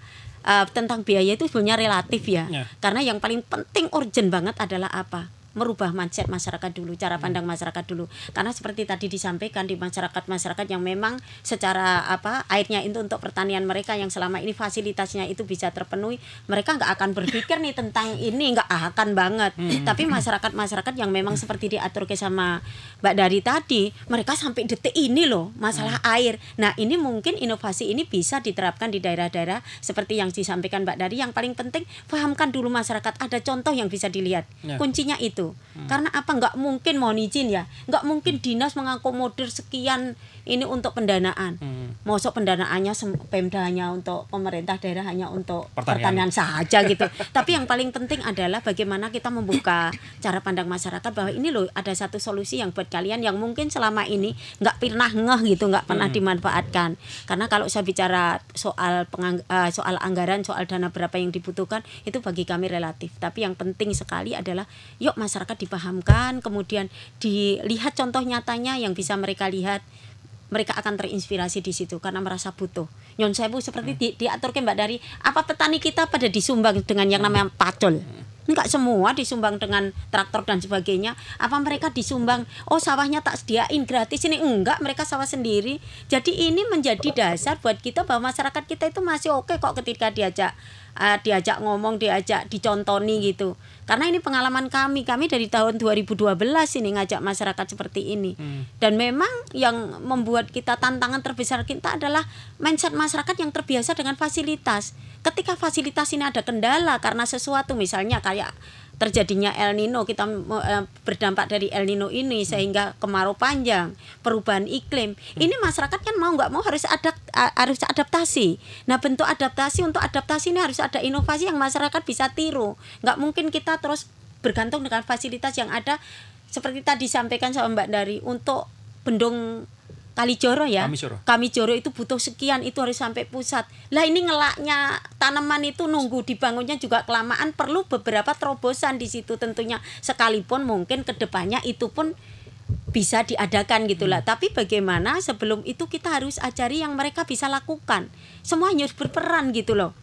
tentang biaya itu sebenarnya relatif ya. Karena yang paling penting urgent banget adalah apa? Merubah mindset masyarakat dulu, cara pandang masyarakat dulu. Karena seperti tadi disampaikan di masyarakat yang memang secara airnya itu untuk pertanian mereka yang selama ini fasilitasnya itu bisa terpenuhi, mereka nggak akan berpikir nih tentang ini, nggak akan banget. Tapi masyarakat yang memang seperti diatur sama Mbak Dari tadi, mereka sampai detik ini loh masalah air. Nah ini mungkin inovasi ini bisa diterapkan di daerah-daerah seperti yang disampaikan Mbak Dari. Yang paling penting pahamkan dulu masyarakat, ada contoh yang bisa dilihat. Kuncinya itu. Karena apa, nggak mungkin mohon izin ya, nggak mungkin dinas mengakomodir sekian ini untuk pendanaan. Masuk pendanaannya Pemda hanya untuk pemerintah daerah hanya untuk pertanian saja gitu. Tapi yang paling penting adalah bagaimana kita membuka cara pandang masyarakat bahwa ini loh ada satu solusi yang buat kalian yang mungkin selama ini nggak pernah ngeh gitu, nggak pernah dimanfaatkan. Karena kalau saya bicara soal anggaran, soal dana berapa yang dibutuhkan itu bagi kami relatif. Tapi yang penting sekali adalah yuk masyarakat dipahamkan, kemudian dilihat contoh nyatanya yang bisa mereka lihat, mereka akan terinspirasi di situ karena merasa butuh. Nyon sewu seperti diatur ke Mbak Dari, apa petani kita pada disumbang dengan yang namanya pacul? Enggak semua disumbang dengan traktor dan sebagainya. Apa mereka disumbang, sawahnya tak sediain gratis ini? Enggak, mereka sawah sendiri. Jadi ini menjadi dasar buat kita bahwa masyarakat kita itu masih oke kok ketika diajak ngomong, diajak dicontoni gitu. Karena ini pengalaman kami dari tahun 2012 ini ngajak masyarakat seperti ini. Dan memang yang membuat kita tantangan terbesar kita adalah mindset masyarakat yang terbiasa dengan fasilitas. Ketika fasilitas ini ada kendala karena sesuatu, misalnya kayak terjadinya El Nino, kita berdampak dari El Nino ini sehingga kemarau panjang, perubahan iklim. Ini masyarakat kan mau nggak mau harus adaptasi. Nah bentuk adaptasi, untuk adaptasi ini harus ada inovasi yang masyarakat bisa tiru. Nggak mungkin kita terus bergantung dengan fasilitas yang ada. Seperti tadi disampaikan sama Mbak Dari, untuk bendung Kalijoro ya, Kamijoro itu butuh sekian, itu harus sampai pusat. Lah ini ngelaknya tanaman itu nunggu dibangunnya juga kelamaan, perlu beberapa terobosan di situ tentunya. Sekalipun mungkin kedepannya itu pun bisa diadakan gitulah. Tapi bagaimana sebelum itu kita harus ajari yang mereka bisa lakukan. Semuanya harus berperan gitu loh.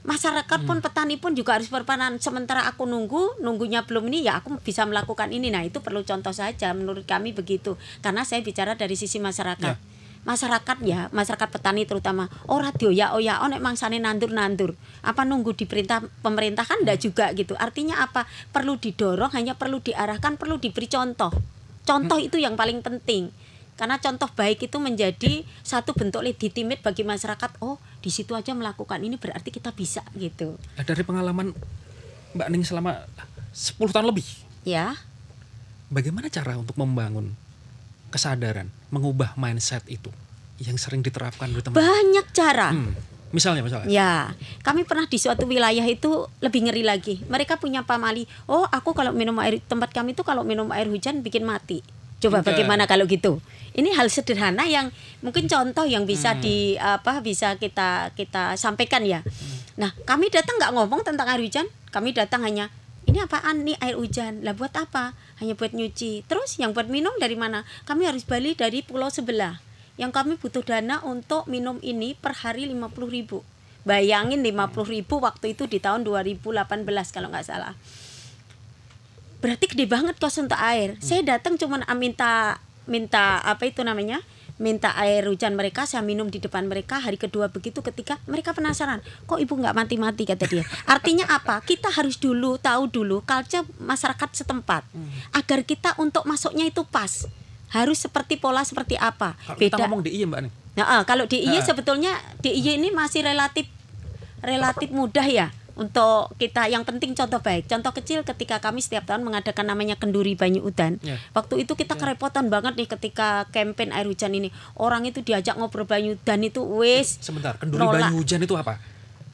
Masyarakat pun, petani pun juga harus berperan. Sementara aku nunggunya belum ini, ya aku bisa melakukan ini. Nah itu perlu contoh saja menurut kami begitu. Karena saya bicara dari sisi masyarakat. Masyarakat petani terutama. Radio nek mangsane nandur. Apa nunggu diperintah pemerintah kan enggak juga gitu. Artinya apa? Perlu didorong, hanya perlu diarahkan, perlu diberi contoh. Contoh itu yang paling penting. Karena contoh baik itu menjadi satu bentuk legitimate bagi masyarakat. Di situ aja melakukan ini berarti kita bisa gitu. Dari pengalaman Mbak Ning selama 10 tahun lebih. Ya. Bagaimana cara untuk membangun kesadaran, mengubah mindset itu yang sering diterapkan oleh teman? Banyak cara. Misalnya. Ya, kami pernah di suatu wilayah itu lebih ngeri lagi. Mereka punya pamali. Aku kalau minum air, tempat kami itu kalau minum air hujan bikin mati. Coba bagaimana kalau gitu? Ini hal sederhana yang mungkin contoh yang bisa bisa kita sampaikan ya. Nah, kami datang nggak ngomong tentang air hujan, kami datang hanya ini apaan nih air hujan? Lah buat apa? Hanya buat nyuci. Terus yang buat minum dari mana? Kami harus beli dari pulau sebelah. Yang kami butuh dana untuk minum ini per hari 50.000. Bayangin 50.000 waktu itu di tahun 2018 kalau nggak salah. Berarti gede banget kos untuk air. Saya datang cuma minta minta air hujan mereka, saya minum di depan mereka. Hari kedua begitu, ketika mereka penasaran, kok ibu nggak mati-mati kata dia. Artinya apa? Kita harus tahu dulu culture masyarakat setempat agar kita untuk masuknya itu pas. Harus seperti pola seperti apa. Kalau kita ngomong DIY Mbak nih. Kalau DIY sebetulnya DIY ini masih relatif mudah ya. untuk kita yang penting contoh baik. Contoh kecil ketika kami setiap tahun mengadakan namanya Kenduri Banyu Udan. Waktu itu kita kerepotan banget nih ketika kampanye air hujan ini. Orang itu diajak ngobrol banyu udan itu wis. Sebentar, Kenduri Banyu Hujan itu apa?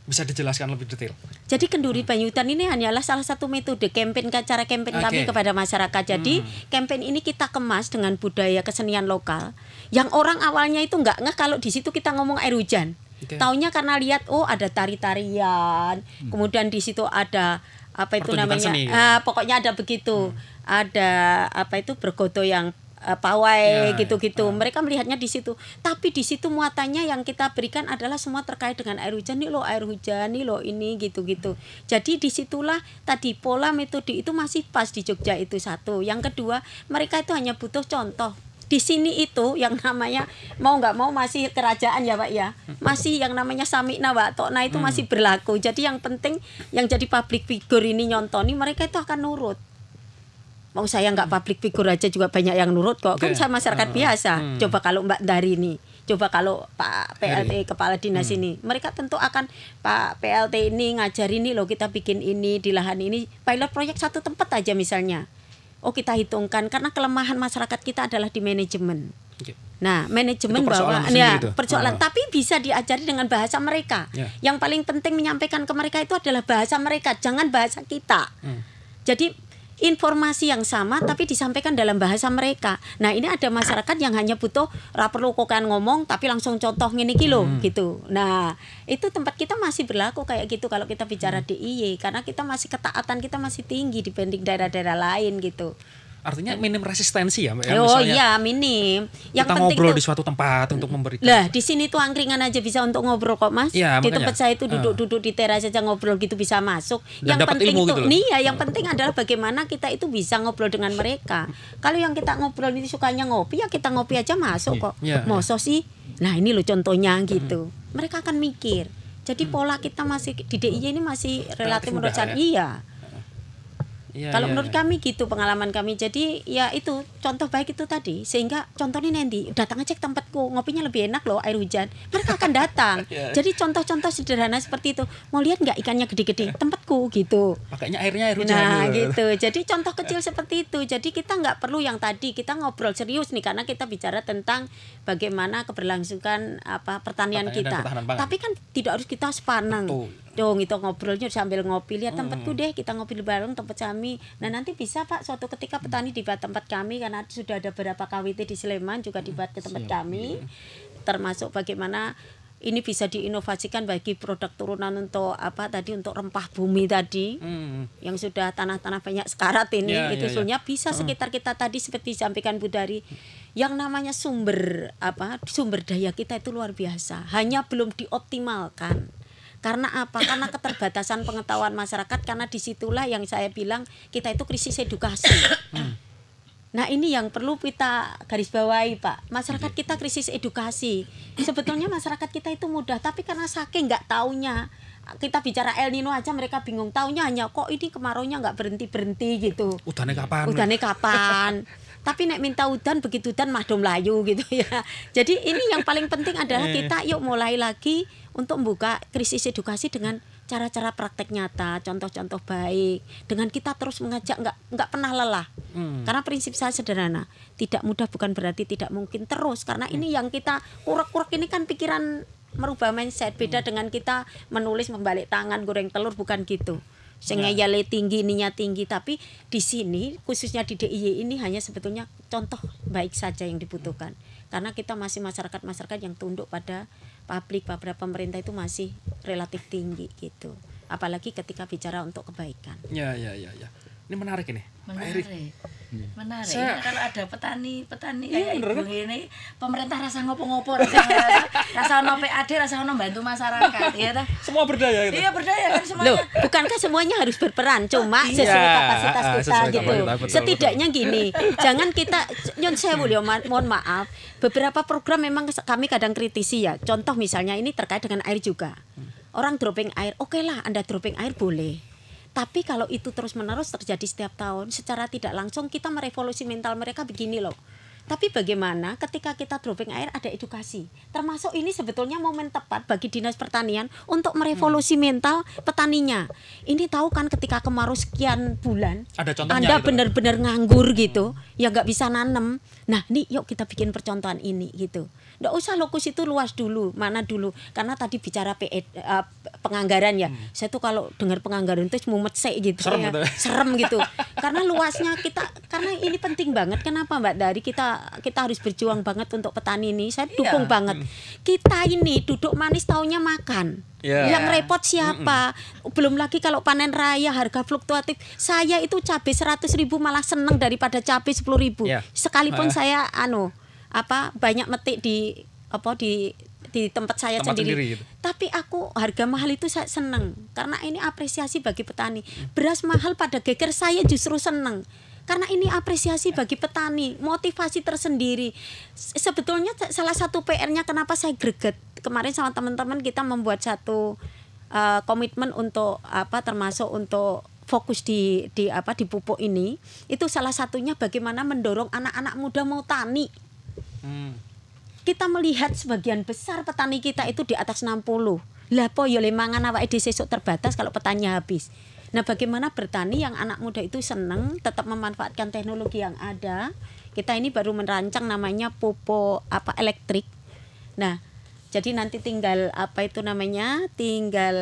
Bisa dijelaskan lebih detail? Jadi Kenduri Banyu Udan ini hanyalah salah satu metode cara kampanye kami kepada masyarakat. Jadi kampanye ini kita kemas dengan budaya kesenian lokal yang orang awalnya itu nggak ngeh kalau di situ kita ngomong air hujan. Taunya karena lihat ada tari-tarian, kemudian di situ ada apa itu namanya, pokoknya ada begitu, ada apa itu bergodo yang pawai gitu-gitu. Mereka melihatnya di situ. Tapi di situ muatannya yang kita berikan adalah semua terkait dengan air hujan. Nih loh air hujan, nih loh ini gitu-gitu. Jadi disitulah tadi pola metode itu masih pas di Jogja itu satu. Yang kedua, mereka itu hanya butuh contoh. Di sini itu yang namanya mau nggak mau masih kerajaan ya Pak ya, masih yang namanya Samikna Watokna itu masih berlaku. Jadi yang penting yang jadi public figure ini nyontoni, mereka itu akan nurut. Mau saya nggak public figure aja juga banyak yang nurut kok. Kan saya masyarakat biasa. Coba kalau Mbak Darini, coba kalau Pak PLT Kepala Dinas ini, mereka tentu akan Pak PLT ini ngajari ini loh, kita bikin ini di lahan ini, pilot proyek satu tempat aja misalnya. Kita hitungkan karena kelemahan masyarakat kita adalah di manajemen. Nah, manajemen bahwa persoalan, tapi bisa diajari dengan bahasa mereka. Yang paling penting menyampaikan ke mereka itu adalah bahasa mereka, jangan bahasa kita. Jadi informasi yang sama tapi disampaikan dalam bahasa mereka. Nah, ini ada masyarakat yang hanya butuh ra perlu kokan ngomong tapi langsung contoh ngene iki lho gitu. Nah, itu tempat kita masih berlaku kayak gitu kalau kita bicara DIY karena kita masih ketaatan kita masih tinggi dibanding daerah-daerah lain gitu. Artinya minim resistensi ya Mbak? Iya minim. Yang kita ngobrol di suatu tempat untuk memberikan. Lah di sini tuh angkringan aja bisa untuk ngobrol kok Mas. Ya, di tempat saya itu duduk-duduk di teras aja ngobrol gitu bisa masuk. Dan yang penting itu gitu yang penting adalah bagaimana kita itu bisa ngobrol dengan mereka. Kalau yang kita ngobrol ini sukanya ngopi ya kita ngopi aja masuk kok. Mosok sih. Nah ini loh contohnya gitu. Mereka akan mikir. Jadi pola kita masih di DIY ini masih relatif menurut saya kalau menurut kami gitu pengalaman kami. Jadi ya itu contoh baik itu tadi sehingga contohnya nanti datang aja ke tempatku ngopinya lebih enak loh air hujan, mereka akan datang. Jadi contoh-contoh sederhana seperti itu. Mau lihat nggak ikannya gede-gede tempatku gitu, pakainya airnya air hujan. Nah gitu. Jadi contoh kecil seperti itu. Jadi kita nggak perlu yang tadi kita ngobrol serius nih karena kita bicara tentang bagaimana keberlangsungan pertanian kita. Tapi kan tidak harus kita sepanang dong itu ngobrolnya sambil ngopi, lihat tempatku deh, kita ngopi bareng tempat kami. Nah nanti bisa Pak suatu ketika petani dibuat tempat kami karena sudah ada beberapa KWT di Sleman juga dibuat ke tempat kami, termasuk bagaimana ini bisa diinovasikan bagi produk turunan untuk untuk rempah bumi tadi yang sudah tanah-tanah banyak sekarat ini sebenarnya bisa sekitar kita tadi seperti disampaikan Bu Dari, yang namanya sumber daya kita itu luar biasa, hanya belum dioptimalkan. Karena apa? Karena keterbatasan pengetahuan masyarakat, karena disitulah yang saya bilang kita itu krisis edukasi. Nah ini yang perlu kita garis bawahi Pak. Masyarakat kita krisis edukasi. Sebetulnya masyarakat kita itu mudah, tapi karena saking nggak taunya, kita bicara El Nino aja mereka bingung, taunya hanya kok ini kemaraunya nggak berhenti gitu. Udane kapan? Tapi nek minta udan begitu udan mah do mlayu gitu ya. Jadi ini yang paling penting adalah kita yuk mulai lagi untuk membuka krisis edukasi dengan cara-cara praktek nyata, contoh-contoh baik. Dengan kita terus mengajak nggak pernah lelah. Karena prinsip saya sederhana, tidak mudah bukan berarti tidak mungkin, terus karena ini yang kita kurek-kurek ini kan pikiran merubah mindset, beda dengan kita menulis membalik tangan goreng telur, bukan gitu. Sengayale tinggi, ininya tinggi, tapi di sini khususnya di DIY ini hanya sebetulnya contoh baik saja yang dibutuhkan karena kita masih masyarakat yang tunduk pada publik, pada pemerintah itu masih relatif tinggi gitu, apalagi ketika bicara untuk kebaikan. Ya. Ini menarik ini. Menarik. Ini kalau ada petani kayak ibu ini, pemerintah rasa ngopo-ngopo, rasa ono PAD, rasa ono bantu masyarakat, ya ta? Semua berdaya gitu. Iya, berdaya kan semuanya. Loh, bukankah semuanya harus berperan, cuma sesuai kapasitas kita gitu. Setidaknya gini, jangan kita nyon sewu yo, mohon maaf, beberapa program memang kami kadang kritisi ya. Contoh misalnya ini terkait dengan air juga. Orang dropping air, oke lah Anda dropping air boleh. Tapi kalau itu terus-menerus terjadi setiap tahun, secara tidak langsung kita merevolusi mental mereka begini loh. Tapi bagaimana ketika kita dropping air ada edukasi. Termasuk ini sebetulnya momen tepat bagi Dinas Pertanian untuk merevolusi mental petaninya. Ini tahu kan ketika kemarau sekian bulan, ada contohnya Anda gitu. benar-benar nganggur gitu, ya nggak bisa nanem. Nah, nih yuk kita bikin percontohan ini gitu. Nggak usah lokus itu luas dulu, mana dulu. Karena tadi bicara penganggaran ya. Saya tuh kalau dengar penganggaran itu mumet sek gitu. Serem ya. gitu. Serem gitu. Karena luasnya kita, karena ini penting banget. Kenapa Mbak Dari? Kita harus berjuang banget untuk petani ini. Saya dukung banget. Kita ini duduk manis taunya makan. Yang repot siapa? Belum lagi kalau panen raya harga fluktuatif. Saya itu cabai 100.000 malah seneng daripada cabai 10.000. Sekalipun saya banyak metik di tempat saya sendiri. gitu. Tapi aku harga mahal itu saya seneng karena ini apresiasi bagi petani. Beras mahal pada geger saya justru seneng. Karena ini apresiasi bagi petani, motivasi tersendiri. Sebetulnya salah satu PR-nya kenapa saya greget. Kemarin sama teman-teman kita membuat satu komitmen untuk termasuk untuk fokus di pupuk ini. Itu salah satunya bagaimana mendorong anak-anak muda mau tani. Kita melihat sebagian besar petani kita itu di atas 60. Lah po yo le mangan awake dhewe sesuk terbatas kalau petani habis. Nah, bagaimana bertani yang anak muda itu senang, tetap memanfaatkan teknologi yang ada. Kita ini baru merancang namanya pupuk elektrik. Nah, jadi nanti tinggal tinggal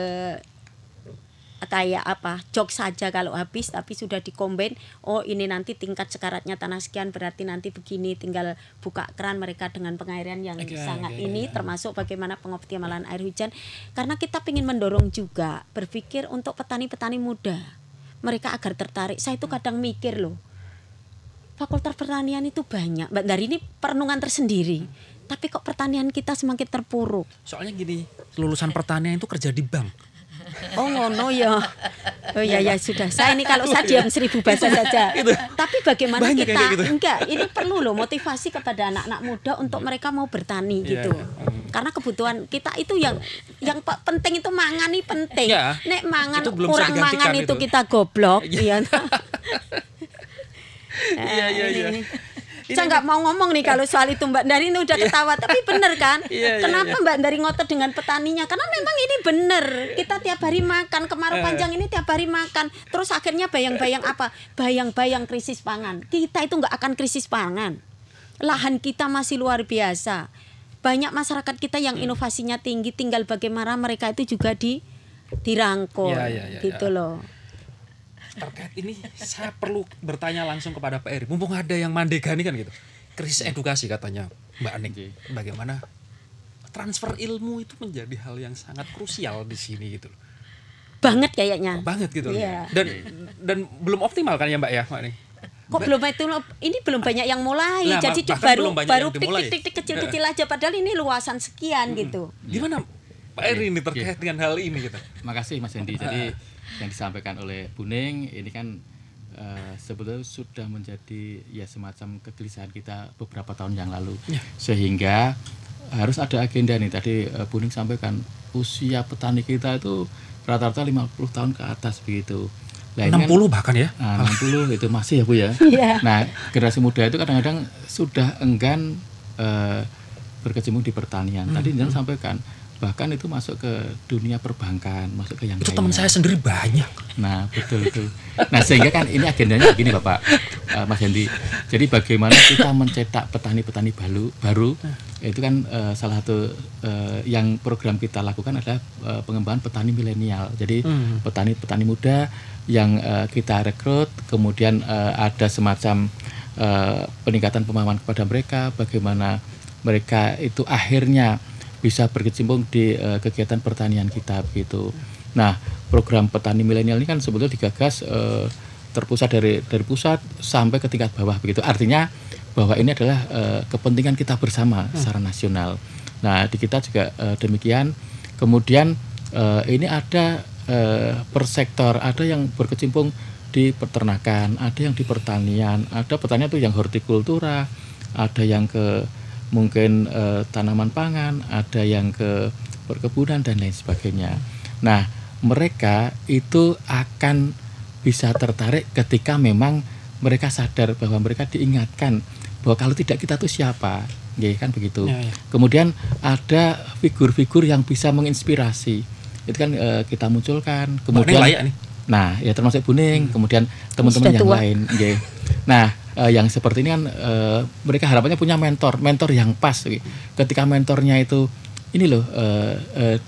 kayak jok saja kalau habis, tapi sudah dikombin. Oh, ini nanti tingkat sekaratnya tanah sekian, berarti nanti begini, tinggal buka keran mereka dengan pengairan yang sangat ini. Termasuk bagaimana pengoptimalan air hujan, karena kita ingin mendorong juga berpikir untuk petani-petani muda mereka agar tertarik. Saya itu kadang mikir loh, fakultas pertanian itu banyak, Mbak Dari ini perenungan tersendiri, tapi kok pertanian kita semakin terpuruk. Soalnya gini, lulusan pertanian itu kerja di bank. Oh ngono ya. Oh ya sudah. Saya ini kalau saya diam 1000 bahasa saja. Tapi bagaimana banyak kita gitu. enggak, ini perlu loh motivasi kepada anak-anak muda untuk mereka mau bertani gitu. Karena kebutuhan kita itu yang penting itu mangan nih penting. Nek mangan kurang mangan itu kita goblok. Iya. Iya. Saya nggak mau ngomong nih kalau soal itu Mbak Dari ini udah ketawa, tapi bener kan? Kenapa Mbak Dari ngotot dengan petaninya? Karena memang ini bener. Kita tiap hari makan, kemarau panjang ini tiap hari makan. Terus akhirnya bayang-bayang apa? Bayang-bayang krisis pangan. Kita itu nggak akan krisis pangan. Lahan kita masih luar biasa. Banyak masyarakat kita yang inovasinya tinggi, tinggal bagaimana mereka itu juga dirangkul, gitu loh. Terkait ini saya perlu bertanya langsung kepada Pak Eri. Mumpung ada yang mandegani kan gitu. Krisis edukasi katanya Mbak Aning. Bagaimana transfer ilmu itu menjadi hal yang sangat krusial di sini gitu. Banget kayaknya. Banget gitu. Dan belum optimal kan ya Mbak ya, Mbak Aning? Kok belum itu, ini belum banyak yang mulai. Nah, jadi baru tik kecil-kecil aja, padahal ini luasan sekian gitu. Gimana Pak Eri ini terkait dengan hal ini gitu? Makasih Mas Hendi. Jadi yang disampaikan oleh Bu Ning ini kan sebetulnya sudah menjadi semacam kegelisahan kita beberapa tahun yang lalu. Sehingga harus ada agenda nih. Tadi Bu Ning sampaikan usia petani kita itu rata-rata 50 tahun ke atas begitu. 60 bahkan ya? 60 itu masih ya Bu ya. Nah, generasi muda itu kadang-kadang sudah enggan berkecimpung di pertanian. Tadi Anda sampaikan bahkan itu masuk ke dunia perbankan, masuk ke yang itu teman saya sendiri banyak. Nah, betul. Nah, sehingga kan ini agendanya begini Bapak Mas Hendi. Jadi bagaimana kita mencetak petani-petani baru itu kan salah satu yang program kita lakukan adalah pengembangan petani milenial. Jadi petani-petani muda yang kita rekrut, kemudian ada semacam peningkatan pemahaman kepada mereka, bagaimana mereka itu akhirnya bisa berkecimpung di kegiatan pertanian kita begitu. Nah, program petani milenial ini kan sebetulnya digagas terpusat dari pusat sampai ke tingkat bawah begitu. Artinya bahwa ini adalah kepentingan kita bersama secara nasional. Nah, di kita juga demikian. Kemudian ini ada per sektor, ada yang berkecimpung di peternakan, ada yang di pertanian, ada pertanian itu yang hortikultura, ada yang ke mungkin tanaman pangan, ada yang ke perkebunan dan lain sebagainya. Nah, mereka itu akan bisa tertarik ketika memang mereka sadar bahwa mereka diingatkan bahwa kalau tidak kita tuh siapa, nggih kan begitu. Ya, ya. Kemudian ada figur-figur yang bisa menginspirasi, itu kan kita munculkan. Kemudian layak nih. Nah, ya termasuk Buning, kemudian teman-teman yang lain, nggih. Nah, yang seperti ini kan mereka harapannya punya mentor yang pas. Ketika mentornya itu ini loh,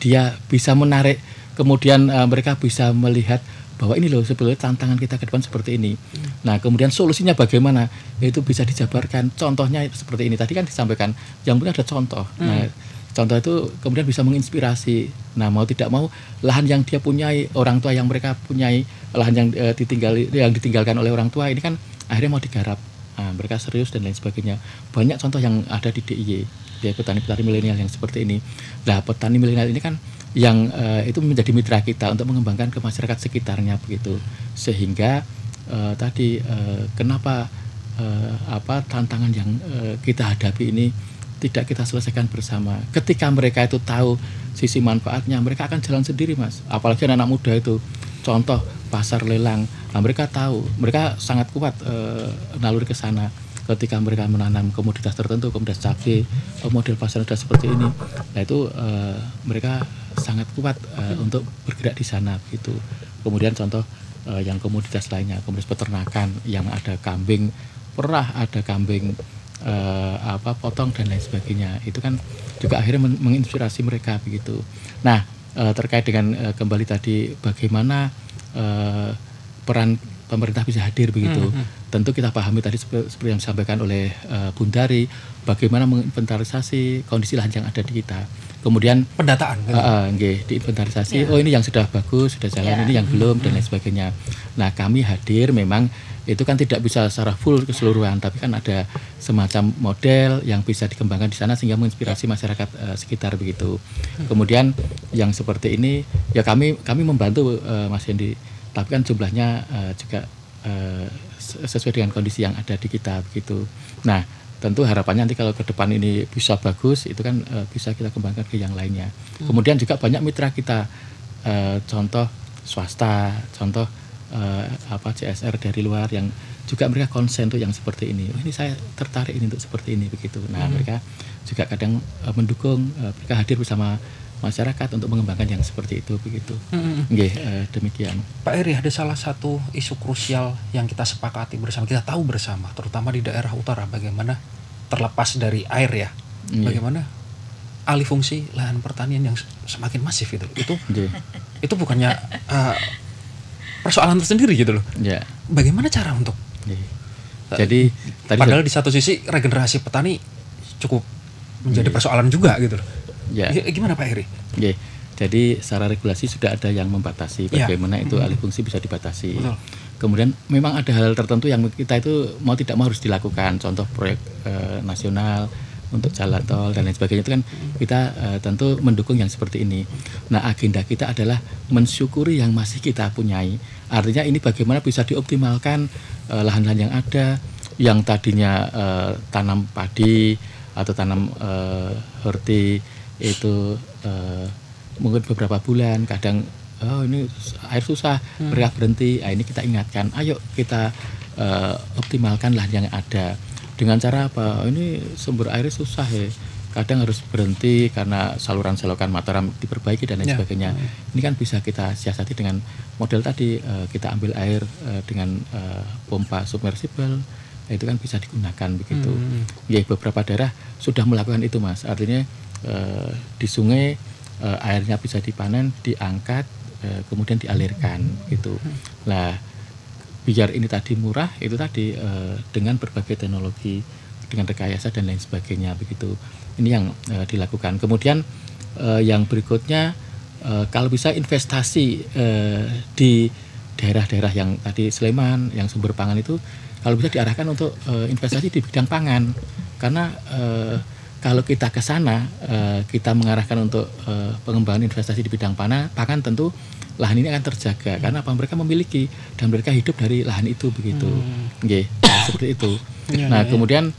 dia bisa menarik, kemudian mereka bisa melihat bahwa ini loh sebetulnya tantangan kita ke depan seperti ini. Nah, kemudian solusinya bagaimana? Itu bisa dijabarkan. Contohnya seperti ini. Tadi kan disampaikan yang penting ada contoh. Nah, contoh itu kemudian bisa menginspirasi. Nah, mau tidak mau lahan yang dia punyai, orang tua yang mereka punyai, lahan yang ditinggalkan oleh orang tua ini kan akhirnya mau digarap. Nah, mereka serius dan lain sebagainya. Banyak contoh yang ada di DIY, ya, petani-petani milenial yang seperti ini. Nah, petani milenial ini kan yang itu menjadi mitra kita untuk mengembangkan ke masyarakat sekitarnya begitu. Sehingga tadi kenapa tantangan yang kita hadapi ini tidak kita selesaikan bersama. Ketika mereka itu tahu sisi manfaatnya, mereka akan jalan sendiri, Mas. Apalagi anak muda itu. Contoh pasar lelang. Nah, mereka tahu, mereka sangat kuat naluri ke sana. Ketika mereka menanam komoditas tertentu, komoditas cabai, model pasar sudah seperti ini. Nah, itu mereka sangat kuat untuk bergerak di sana begitu. Kemudian contoh yang komoditas lainnya, komoditas peternakan yang ada kambing perah, ada kambing potong dan lain sebagainya. Itu kan juga akhirnya menginspirasi mereka begitu. Nah, terkait dengan kembali tadi bagaimana peran pemerintah bisa hadir begitu. Tentu kita pahami tadi seperti yang disampaikan oleh Bundari, bagaimana menginventarisasi kondisi lahan yang ada di kita. Kemudian pendataan diinventarisasi, oh ini yang sudah bagus, sudah jalan, ini yang belum dan lain sebagainya. Nah, kami hadir memang itu kan tidak bisa secara full keseluruhan, tapi kan ada semacam model yang bisa dikembangkan di sana sehingga menginspirasi masyarakat sekitar begitu. Kemudian yang seperti ini ya kami membantu Mas Hendy, tapi kan jumlahnya juga sesuai dengan kondisi yang ada di kita begitu. Nah, tentu harapannya nanti kalau ke depan ini bisa bagus, itu kan bisa kita kembangkan ke yang lainnya. Kemudian juga banyak mitra kita, contoh swasta, contoh CSR dari luar yang juga mereka konsen tuh yang seperti ini. Oh, ini saya tertarik ini untuk seperti ini begitu. Nah, mereka juga kadang mendukung, mereka hadir bersama masyarakat untuk mengembangkan yang seperti itu begitu. Demikian. Pak Eri, ada salah satu isu krusial yang kita sepakati bersama, kita tahu bersama, terutama di daerah utara, bagaimana terlepas dari air ya, bagaimana alih fungsi lahan pertanian yang semakin masif itu bukannya persoalan tersendiri gitu loh. Bagaimana cara untuk jadi padahal di satu sisi regenerasi petani cukup menjadi persoalan juga gitu loh. Gimana Pak Heri? Jadi secara regulasi sudah ada yang membatasi bagaimana itu alih fungsi bisa dibatasi. Betul. Kemudian memang ada hal tertentu yang kita itu mau tidak mau harus dilakukan. Contoh proyek nasional untuk jalan tol dan lain sebagainya itu kan kita tentu mendukung yang seperti ini. Nah, agenda kita adalah mensyukuri yang masih kita punyai. Artinya ini bagaimana bisa dioptimalkan lahan-lahan yang ada, yang tadinya tanam padi atau tanam horti itu mungkin beberapa bulan, kadang ini air susah, mereka berhenti. Nah, ini kita ingatkan, ayo kita optimalkan lahan yang ada. Dengan cara apa? Ini sumber airnya susah ya. Kadang harus berhenti karena saluran selokan Mataram diperbaiki dan lain sebagainya. Ini kan bisa kita siasati dengan model tadi, kita ambil air dengan pompa submersible. Itu kan bisa digunakan begitu. Beberapa daerah sudah melakukan itu, Mas. Artinya di sungai airnya bisa dipanen, diangkat, kemudian dialirkan gitu. Nah, biar ini tadi murah, itu tadi dengan berbagai teknologi, dengan rekayasa dan lain sebagainya begitu. Ini yang dilakukan. Kemudian yang berikutnya kalau bisa investasi di daerah-daerah yang tadi Sleman, yang sumber pangan itu kalau bisa diarahkan untuk investasi di bidang pangan. Karena kalau kita ke sana, kita mengarahkan untuk pengembangan investasi di bidang pangan, tentu lahan ini akan terjaga. Karena apa? Mereka memiliki dan mereka hidup dari lahan itu begitu. Seperti itu. Kemudian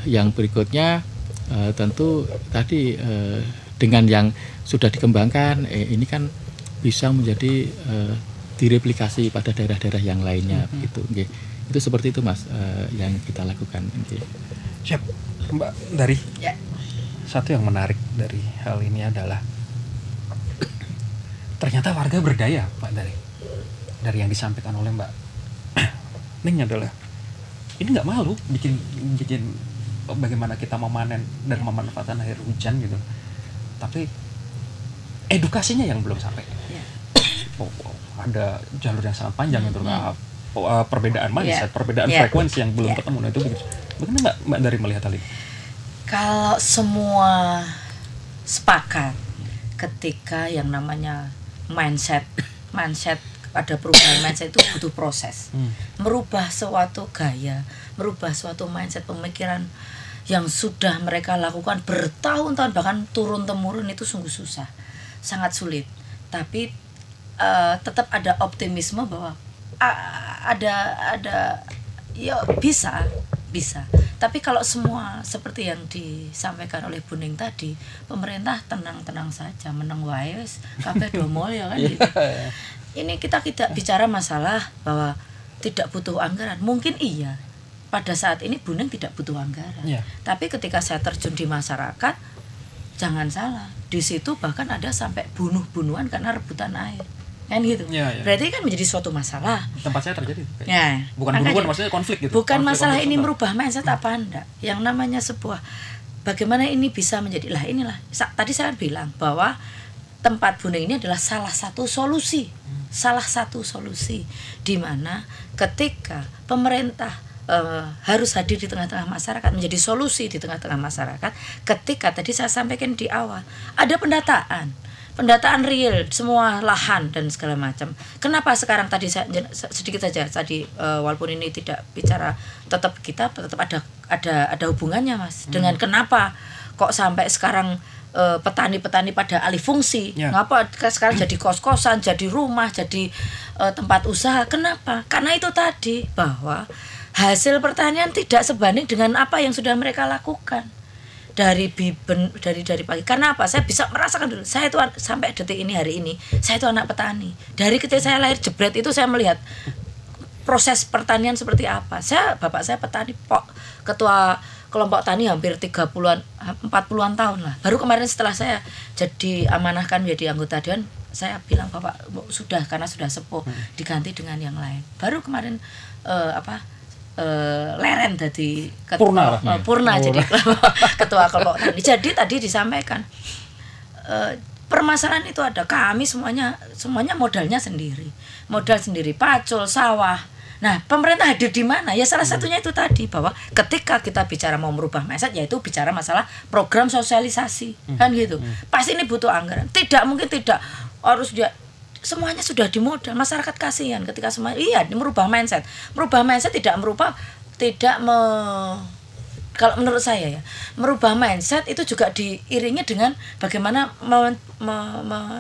yang berikutnya tentu tadi dengan yang sudah dikembangkan, ini kan bisa menjadi direplikasi pada daerah-daerah yang lainnya begitu. Itu seperti itu Mas, yang kita lakukan. Siap, Mbak Dari. Ya. Satu yang menarik dari hal ini adalah ternyata warga berdaya, Pak Dari. Dari yang disampaikan oleh Mbak Ning adalah ini nggak malu bikin bagaimana kita memanen dan memanfaatkan air hujan gitu, tapi edukasinya yang belum sampai. Ada jalur yang sangat panjang itu, perbedaan mindset, perbedaan frekuensi yang belum ketemu. Nah itu bagaimana Mbak Dari melihat hal ini? Kalau semua sepakat ketika yang namanya mindset ada perubahan mindset itu butuh proses. Merubah suatu gaya, merubah suatu mindset pemikiran yang sudah mereka lakukan bertahun-tahun bahkan turun-temurun itu sungguh susah, sangat sulit. Tapi tetap ada optimisme bahwa ada ya bisa. Tapi kalau semua seperti yang disampaikan oleh Bu Ning tadi, pemerintah tenang-tenang saja, meneng wae wis kabeh domol ya kan gitu. Ini kita tidak bicara masalah bahwa tidak butuh anggaran. Mungkin iya, pada saat ini Bu Ning tidak butuh anggaran. Tapi ketika saya terjun di masyarakat, jangan salah, di situ bahkan ada sampai bunuh-bunuhan karena rebutan air. Kan gitu. Berarti kan menjadi suatu masalah. Tempat saya terjadi. Bukan bunuhan, maksudnya konflik gitu. Bukan masalah ini merubah mindset apa enggak. Yang namanya sebuah bagaimana ini bisa menjadi inilah. Tadi saya bilang bahwa tempat Bu Ning ini adalah salah satu solusi di mana ketika pemerintah harus hadir di tengah-tengah masyarakat, menjadi solusi di tengah-tengah masyarakat. Ketika tadi saya sampaikan di awal ada pendataan real semua lahan dan segala macam. Kenapa sekarang tadi saya sedikit saja tadi walaupun ini tidak bicara, tetap ada hubungannya Mas dengan kenapa kok sampai sekarang petani-petani pada alih fungsi. Ngapa sekarang jadi kos-kosan, jadi rumah, jadi tempat usaha. Kenapa? Karena itu tadi bahwa hasil pertanian tidak sebanding dengan apa yang sudah mereka lakukan dari pagi. Karena apa? Saya bisa merasakan dulu. Saya itu sampai detik ini, hari ini, saya itu anak petani. Dari ketika saya lahir jebret itu saya melihat proses pertanian seperti apa. Bapak saya petani, ketua kelompok tani hampir 40-an tahun lah. Baru kemarin setelah saya jadi amanahkan menjadi anggota dewan, saya bilang Bapak karena sudah sepuh, diganti dengan yang lain. Baru kemarin leren jadi Purna jadi ketua kelompok tani. Jadi tadi disampaikan permasalahan itu ada, kami semuanya modalnya sendiri, pacul, sawah. Nah, pemerintah hadir di mana? Ya salah satunya itu tadi, bahwa ketika kita bicara mau merubah mindset, yaitu bicara masalah program sosialisasi, kan gitu. Pasti ini butuh anggaran. Tidak mungkin tidak harus semuanya sudah dimodal. Masyarakat kasihan ketika semua merubah mindset. Merubah mindset kalau menurut saya ya, merubah mindset itu juga diiringi dengan bagaimana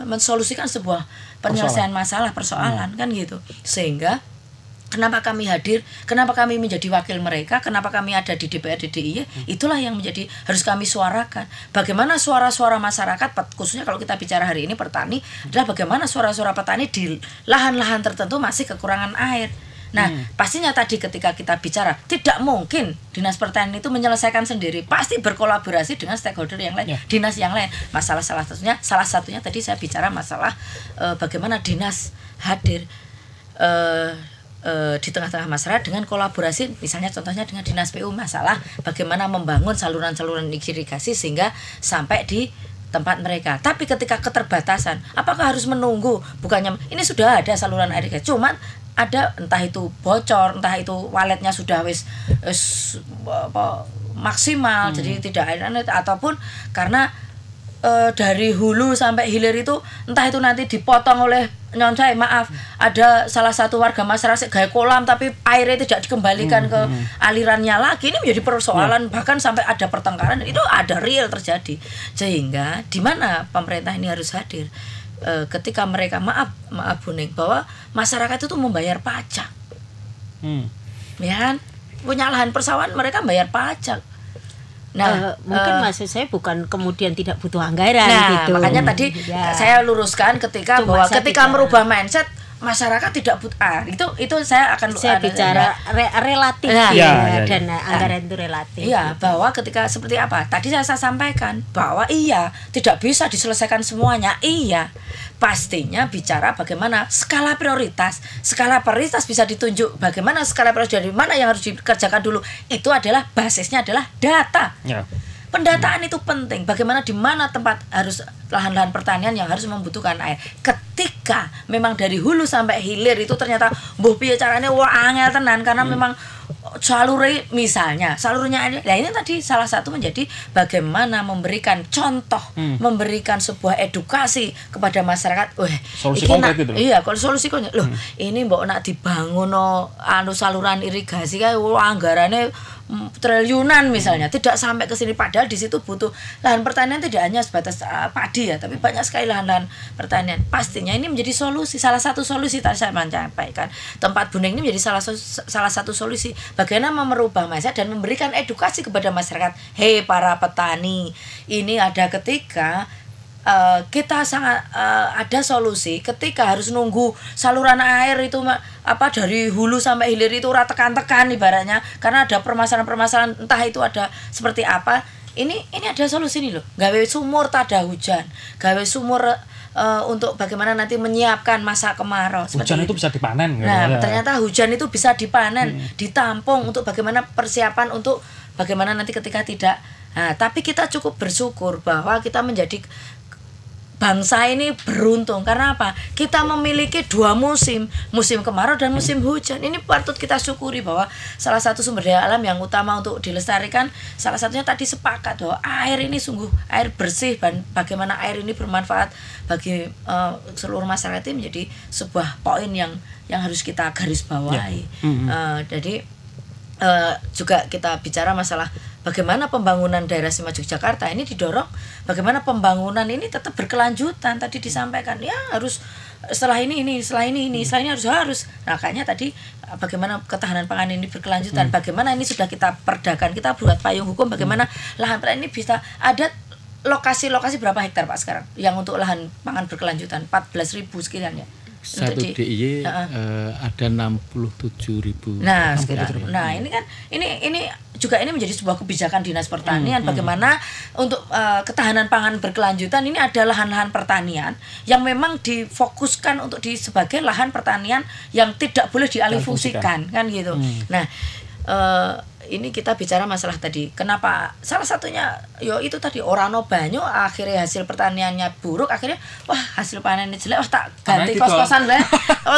mensolusikan sebuah penyelesaian masalah, persoalan, kan gitu. Sehingga kenapa kami hadir, kenapa kami menjadi wakil mereka, kenapa kami ada di DPRD DIY, itulah yang harus kami suarakan. Bagaimana suara-suara masyarakat, khususnya kalau kita bicara hari ini petani, adalah bagaimana suara-suara petani di lahan-lahan tertentu masih kekurangan air. Nah, pastinya tadi ketika kita bicara, tidak mungkin Dinas Pertanian itu menyelesaikan sendiri, pasti berkolaborasi dengan stakeholder yang lain, dinas yang lain. Salah satunya tadi saya bicara masalah bagaimana dinas hadir di tengah-tengah masyarakat dengan kolaborasi, misalnya contohnya dengan Dinas PU, masalah bagaimana membangun saluran-saluran irigasi sehingga sampai di tempat mereka. Tapi ketika keterbatasan, apakah harus menunggu? Bukannya ini sudah ada saluran irigasi, cuman ada entah itu bocor, entah itu waletnya sudah maksimal, jadi tidak air, ataupun karena dari hulu sampai hilir itu entah itu nanti dipotong oleh ada salah satu warga masyarakat gaya kolam tapi airnya tidak dikembalikan ke alirannya lagi. Ini menjadi persoalan, bahkan sampai ada pertengkaran, itu ada real terjadi. Sehingga di mana pemerintah ini harus hadir ketika mereka maaf Bu Ning, bahwa masyarakat itu membayar pajak. Ya kan? Punya lahan persawahan, mereka bayar pajak. Nah, mungkin maksud saya bukan kemudian tidak butuh anggaran gitu. Makanya tadi saya luruskan ketika bahwa ketika merubah mindset masyarakat tidak butuh air. Itu saya akan bicara relatif dan anggaran itu relatif. Iya, bahwa ketika seperti apa? Tadi saya sampaikan bahwa tidak bisa diselesaikan semuanya. Iya. Pastinya bicara bagaimana skala prioritas. Skala prioritas bisa ditunjuk bagaimana skala prioritas dari mana yang harus dikerjakan dulu. Itu adalah basisnya adalah data. Ya. Pendataan itu penting. Bagaimana di mana tempat harus lahan-lahan pertanian yang harus membutuhkan air. Ketika memang dari hulu sampai hilir itu ternyata mbuh piye carane angel tenan karena memang salurnya ini. Nah, ini tadi salah satu menjadi bagaimana memberikan contoh, memberikan sebuah edukasi kepada masyarakat. Solusi konkret itu. Iya, kalau solusi konkret. Loh, ini mbok nak dibangun saluran irigasi kae anggarane triliunan misalnya, tidak sampai ke sini, padahal di situ butuh lahan pertanian tidak hanya sebatas padi ya, tapi banyak sekali lahan-lahan pertanian. Pastinya ini menjadi solusi, salah satu solusi tadi saya menyampaikan. Tempat Buning ini menjadi salah satu solusi bagaimana merubah mindset dan memberikan edukasi kepada masyarakat. Hei para petani, ini ada ketika kita sangat ada solusi ketika harus nunggu saluran air itu dari hulu sampai hilir itu tekan-tekan ibaratnya karena ada permasalahan entah itu ada seperti apa. Ini ada solusi nih loh. Gawe sumur tada hujan, gawe sumur untuk bagaimana nanti menyiapkan masa kemarau. Hujan itu bisa dipanen. Nah, ternyata hujan itu bisa dipanen, ditampung untuk bagaimana persiapan untuk bagaimana nanti ketika tidak. Nah, tapi kita cukup bersyukur bahwa kita menjadi bangsa ini beruntung. Karena apa? Kita memiliki 2 musim, musim kemarau dan musim hujan. Ini patut kita syukuri bahwa salah satu sumber daya alam yang utama untuk dilestarikan, salah satunya tadi sepakat bahwa air ini sungguh air bersih dan bagaimana air ini bermanfaat bagi seluruh masyarakat ini menjadi sebuah poin yang harus kita garis bawahi. Jadi juga kita bicara masalah bagaimana pembangunan daerah istimewa Yogyakarta ini didorong, bagaimana pembangunan ini tetap berkelanjutan. Tadi disampaikan ya harus setelah ini harus. Nah, makanya tadi bagaimana ketahanan pangan ini berkelanjutan, bagaimana ini sudah kita perdakan, kita buat payung hukum bagaimana lahan pertanian ini bisa ada lokasi berapa hektar Pak sekarang yang untuk lahan pangan berkelanjutan 14.000 sekian ya. Satu DIY ada 67.000. Nah, nah ini kan ini juga ini menjadi sebuah kebijakan Dinas Pertanian bagaimana untuk ketahanan pangan berkelanjutan. Ini ada lahan-lahan pertanian yang memang difokuskan untuk sebagai lahan pertanian yang tidak boleh dialihfungsikan kan gitu. Nah, ini kita bicara masalah tadi kenapa salah satunya itu tadi orano banyu akhirnya hasil pertaniannya buruk, akhirnya hasil panennya jelek, tak ganti kos-kosan lah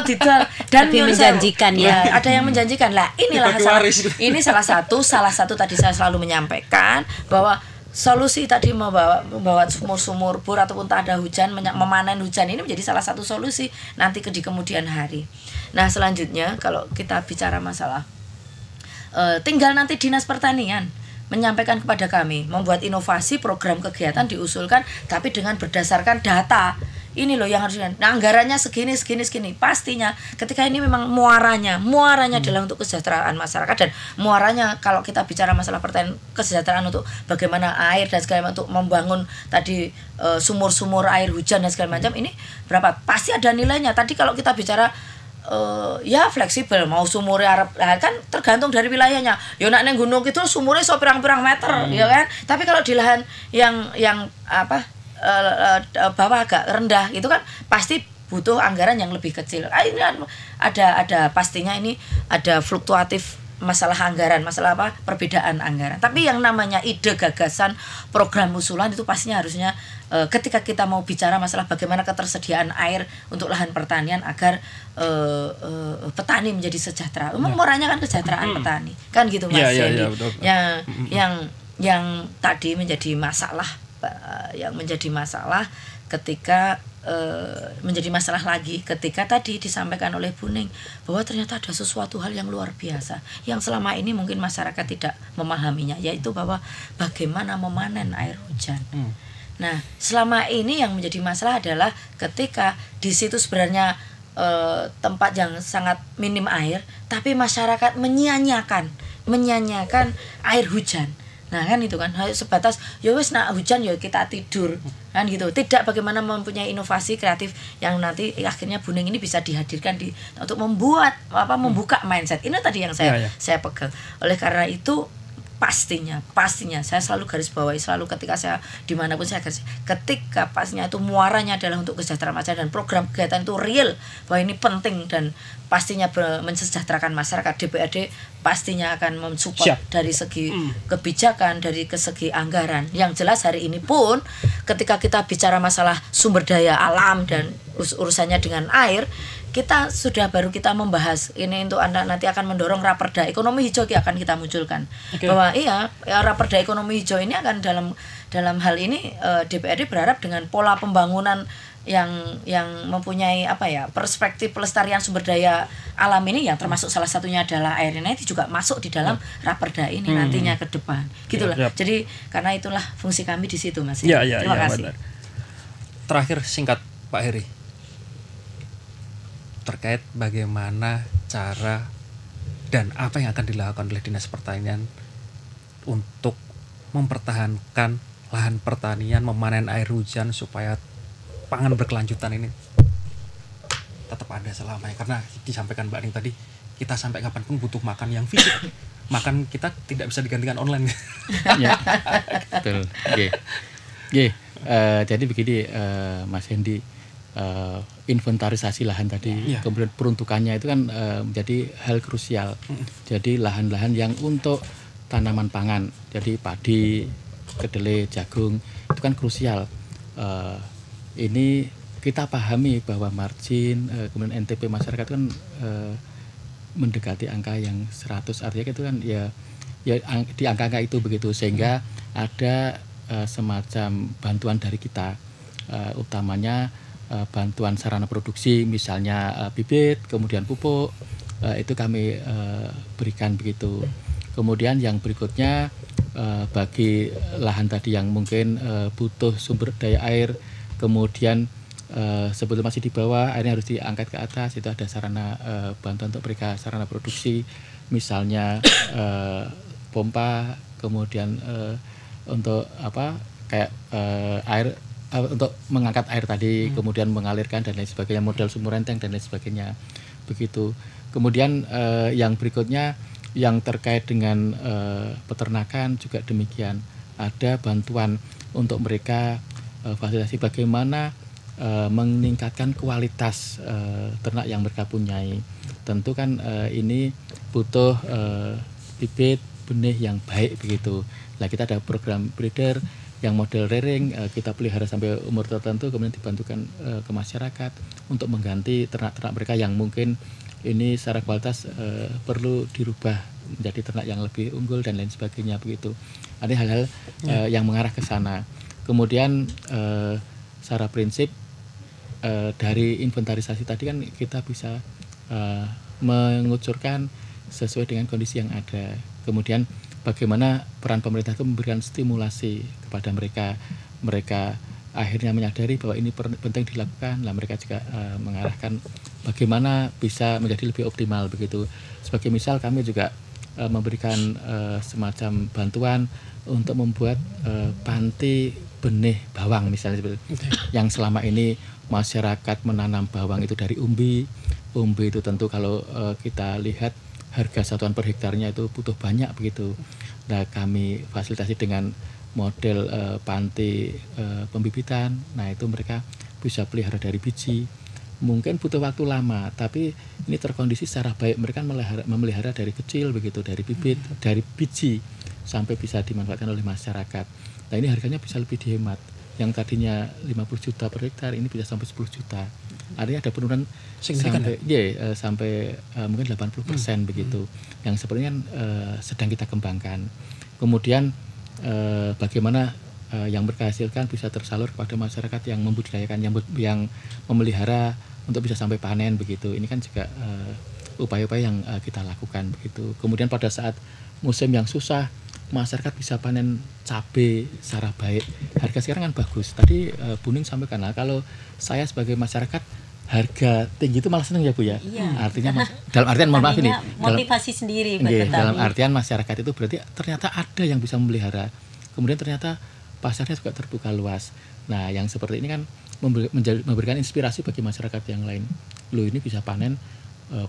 didol dan menjanjikan ya ada yang menjanjikan lah. Inilah ini salah satu tadi saya selalu menyampaikan bahwa solusi tadi membawa sumur-sumur bor ataupun tak ada hujan memanen hujan ini menjadi salah satu solusi nanti di kemudian hari. Nah, selanjutnya kalau kita bicara masalah tinggal nanti Dinas Pertanian menyampaikan kepada kami, membuat inovasi program kegiatan diusulkan tapi dengan berdasarkan data. Ini loh yang harus anggarannya segini. Pastinya ketika ini memang muaranya adalah untuk kesejahteraan masyarakat dan muaranya kalau kita bicara masalah pertanian kesejahteraan untuk bagaimana air dan segala macam untuk membangun tadi sumur-sumur air hujan dan segala macam ini berapa? Pasti ada nilainya. Tadi kalau kita bicara ya fleksibel mau sumurnya Arab kan tergantung dari wilayahnya. Ya nek ning gunung itu sumurnya so pirang-pirang meter ya kan. Tapi kalau di lahan yang bawah agak rendah itu kan pasti butuh anggaran yang lebih kecil. Ini ada pastinya ini ada fluktuatif masalah anggaran, masalah perbedaan anggaran. Tapi yang namanya ide, gagasan, program usulan itu pastinya harusnya ketika kita mau bicara masalah bagaimana ketersediaan air untuk lahan pertanian agar petani menjadi sejahtera. Murahnya kan kesejahteraan petani. Kan gitu Mas Yendi. Yang tadi menjadi masalah ketika menjadi masalah lagi ketika tadi disampaikan oleh Buning bahwa ternyata ada sesuatu hal yang luar biasa yang selama ini mungkin masyarakat tidak memahaminya, yaitu bahwa bagaimana memanen air hujan. Nah, selama ini yang menjadi masalah adalah ketika di situ sebenarnya tempat yang sangat minim air, tapi masyarakat menyanyiakan air hujan. Nah kan itu kan sebatas ya wis nak hujan ya kita tidur kan gitu. Tidak bagaimana mempunyai inovasi kreatif yang nanti akhirnya Buning ini bisa dihadirkan untuk membuat membuka mindset. Ini tadi yang saya pegang. Oleh karena itu pastinya saya selalu garis bawahi, selalu ketika saya dimanapun saya garis, ketika pastinya itu muaranya adalah untuk kesejahteraan masyarakat dan program kegiatan itu real bahwa ini penting dan pastinya mensejahterakan masyarakat. DPRD pastinya akan mensupport dari segi kebijakan, dari segi anggaran. Yang jelas hari ini pun ketika kita bicara masalah sumber daya alam dan urusannya dengan air, kita baru membahas ini untuk Anda nanti akan mendorong raperda ekonomi hijau yang akan kita munculkan. Bahwa raperda ekonomi hijau ini akan dalam hal ini DPRD berharap dengan pola pembangunan yang mempunyai perspektif pelestarian sumber daya alam ini, yang termasuk salah satunya adalah air, ini juga masuk di dalam raperda ini nantinya ke depan. Gitulah. Jadi karena itulah fungsi kami di situ, Mas. Terima kasih. Benar. Terakhir singkat Pak Heri, terkait bagaimana cara dan apa yang akan dilakukan oleh Dinas Pertanian untuk mempertahankan lahan pertanian, memanen air hujan supaya pangan berkelanjutan ini tetap ada selamanya. Karena disampaikan Mbak Ning tadi, kita sampai kapanpun butuh makan yang fisik. Makan kita tidak bisa digantikan online. Ya, betul. Jadi begini, Mas Hendy, inventarisasi lahan tadi, kemudian peruntukannya itu kan menjadi hal krusial. Jadi lahan-lahan yang untuk tanaman pangan, jadi padi, kedelai, jagung, itu kan krusial. Ini kita pahami bahwa margin, kemudian NTP masyarakat kan mendekati angka yang 100, artinya itu kan ya di angka-angka itu begitu, sehingga ada semacam bantuan dari kita, utamanya bantuan sarana produksi, misalnya bibit, kemudian pupuk, itu kami berikan begitu. Kemudian yang berikutnya bagi lahan tadi yang mungkin butuh sumber daya air, kemudian sebelum masih di bawah, airnya harus diangkat ke atas, itu ada sarana bantuan untuk mereka, sarana produksi, misalnya pompa, kemudian untuk kayak air untuk mengangkat air tadi, kemudian mengalirkan dan lain sebagainya, model sumur renteng dan lain sebagainya begitu. Kemudian yang berikutnya yang terkait dengan peternakan juga demikian, ada bantuan untuk mereka fasilitasi bagaimana meningkatkan kualitas ternak yang mereka punyai. Tentu kan ini butuh bibit benih yang baik begitu. Nah, kita ada program breeder yang model rearing, kita pelihara sampai umur tertentu, kemudian dibantukan ke masyarakat untuk mengganti ternak-ternak mereka yang mungkin ini secara kualitas perlu dirubah menjadi ternak yang lebih unggul dan lain sebagainya begitu. Ada hal-hal yang mengarah ke sana. Kemudian secara prinsip dari inventarisasi tadi kan kita bisa mengucurkan sesuai dengan kondisi yang ada. Kemudian bagaimana peran pemerintah itu memberikan stimulasi kepada mereka akhirnya menyadari bahwa ini penting dilakukan. Lah mereka juga mengarahkan bagaimana bisa menjadi lebih optimal begitu. Sebagai misal kami juga memberikan semacam bantuan untuk membuat panti benih bawang misalnya, yang selama ini masyarakat menanam bawang itu dari umbi itu tentu kalau kita lihat harga satuan per hektarnya itu butuh banyak begitu. Nah, kami fasilitasi dengan model panti pembibitan. Nah, itu mereka bisa pelihara dari biji. Mungkin butuh waktu lama, tapi ini terkondisi secara baik. Mereka memelihara dari kecil begitu, dari bibit, dari biji sampai bisa dimanfaatkan oleh masyarakat. Nah, ini harganya bisa lebih dihemat. Yang tadinya 50 juta per hektar ini bisa sampai 10 juta. Artinya ada penurunan sampai mungkin 80% begitu. Yang sebenarnya sedang kita kembangkan. Kemudian bagaimana yang mereka hasilkan bisa tersalur kepada masyarakat yang membudidayakan, yang memelihara untuk bisa sampai panen begitu. Ini kan juga upaya-upaya yang kita lakukan begitu. Kemudian pada saat musim yang susah, masyarakat bisa panen cabai secara baik. Harga sekarang kan bagus. Tadi Buning sampaikan, kalau saya sebagai masyarakat harga tinggi itu malah seneng ya Bu ya. Iya. Artinya dalam artian mohon maaf ini. Motivasi sendiri buat Nggih, petani. dalam artian masyarakat itu berarti ternyata ada yang bisa memelihara. Kemudian ternyata pasarnya juga terbuka luas. Nah, yang seperti ini kan memberikan inspirasi bagi masyarakat yang lain. Loh, ini bisa panen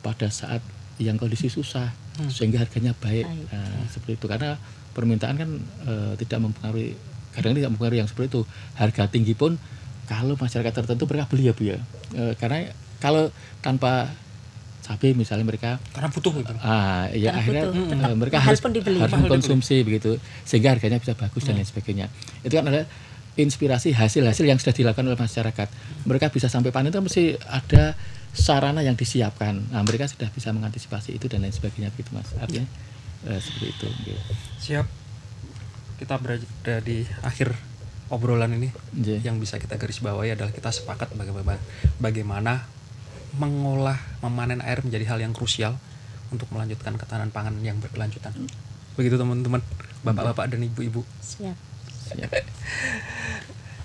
pada saat yang kondisi susah sehingga harganya baik. Nah, seperti itu karena permintaan kan tidak mempengaruhi, kadang tidak mempengaruhi yang seperti itu. Harga tinggi pun kalau masyarakat tertentu mereka beli ya Bu ya. Karena kalau tanpa cabai misalnya mereka karena butuh gitu. Ya karena akhirnya butuh, mereka mahal harus pun dibeli. mengkonsumsi begitu sehingga harganya bisa bagus dan lain sebagainya. Itu kan ada inspirasi hasil-hasil yang sudah dilakukan oleh masyarakat. Mereka bisa sampai panen itu mesti ada sarana yang disiapkan. Nah, mereka sudah bisa mengantisipasi itu dan lain sebagainya gitu Mas. Artinya seperti itu. Gitu. Siap. Kita berada di akhir obrolan ini. Yeah. Yang bisa kita garis bawahi adalah kita sepakat bagaimana mengolah, memanen air menjadi hal yang krusial untuk melanjutkan ketahanan pangan yang berkelanjutan. Begitu teman-teman, bapak-bapak dan ibu-ibu. Siap.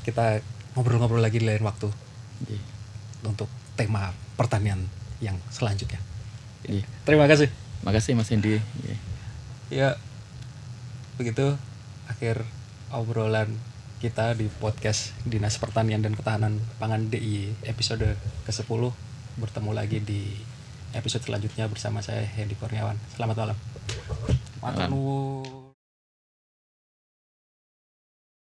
Kita ngobrol-ngobrol lagi di lain waktu untuk tema pertanian yang selanjutnya. Terima kasih. Makasih Mas Hendy. Ya, begitu akhir obrolan kita di podcast Dinas Pertanian dan Ketahanan Pangan DIY episode ke-10. Bertemu lagi di episode selanjutnya bersama saya Hendy Kurniawan. Selamat malam. Matur nuwun.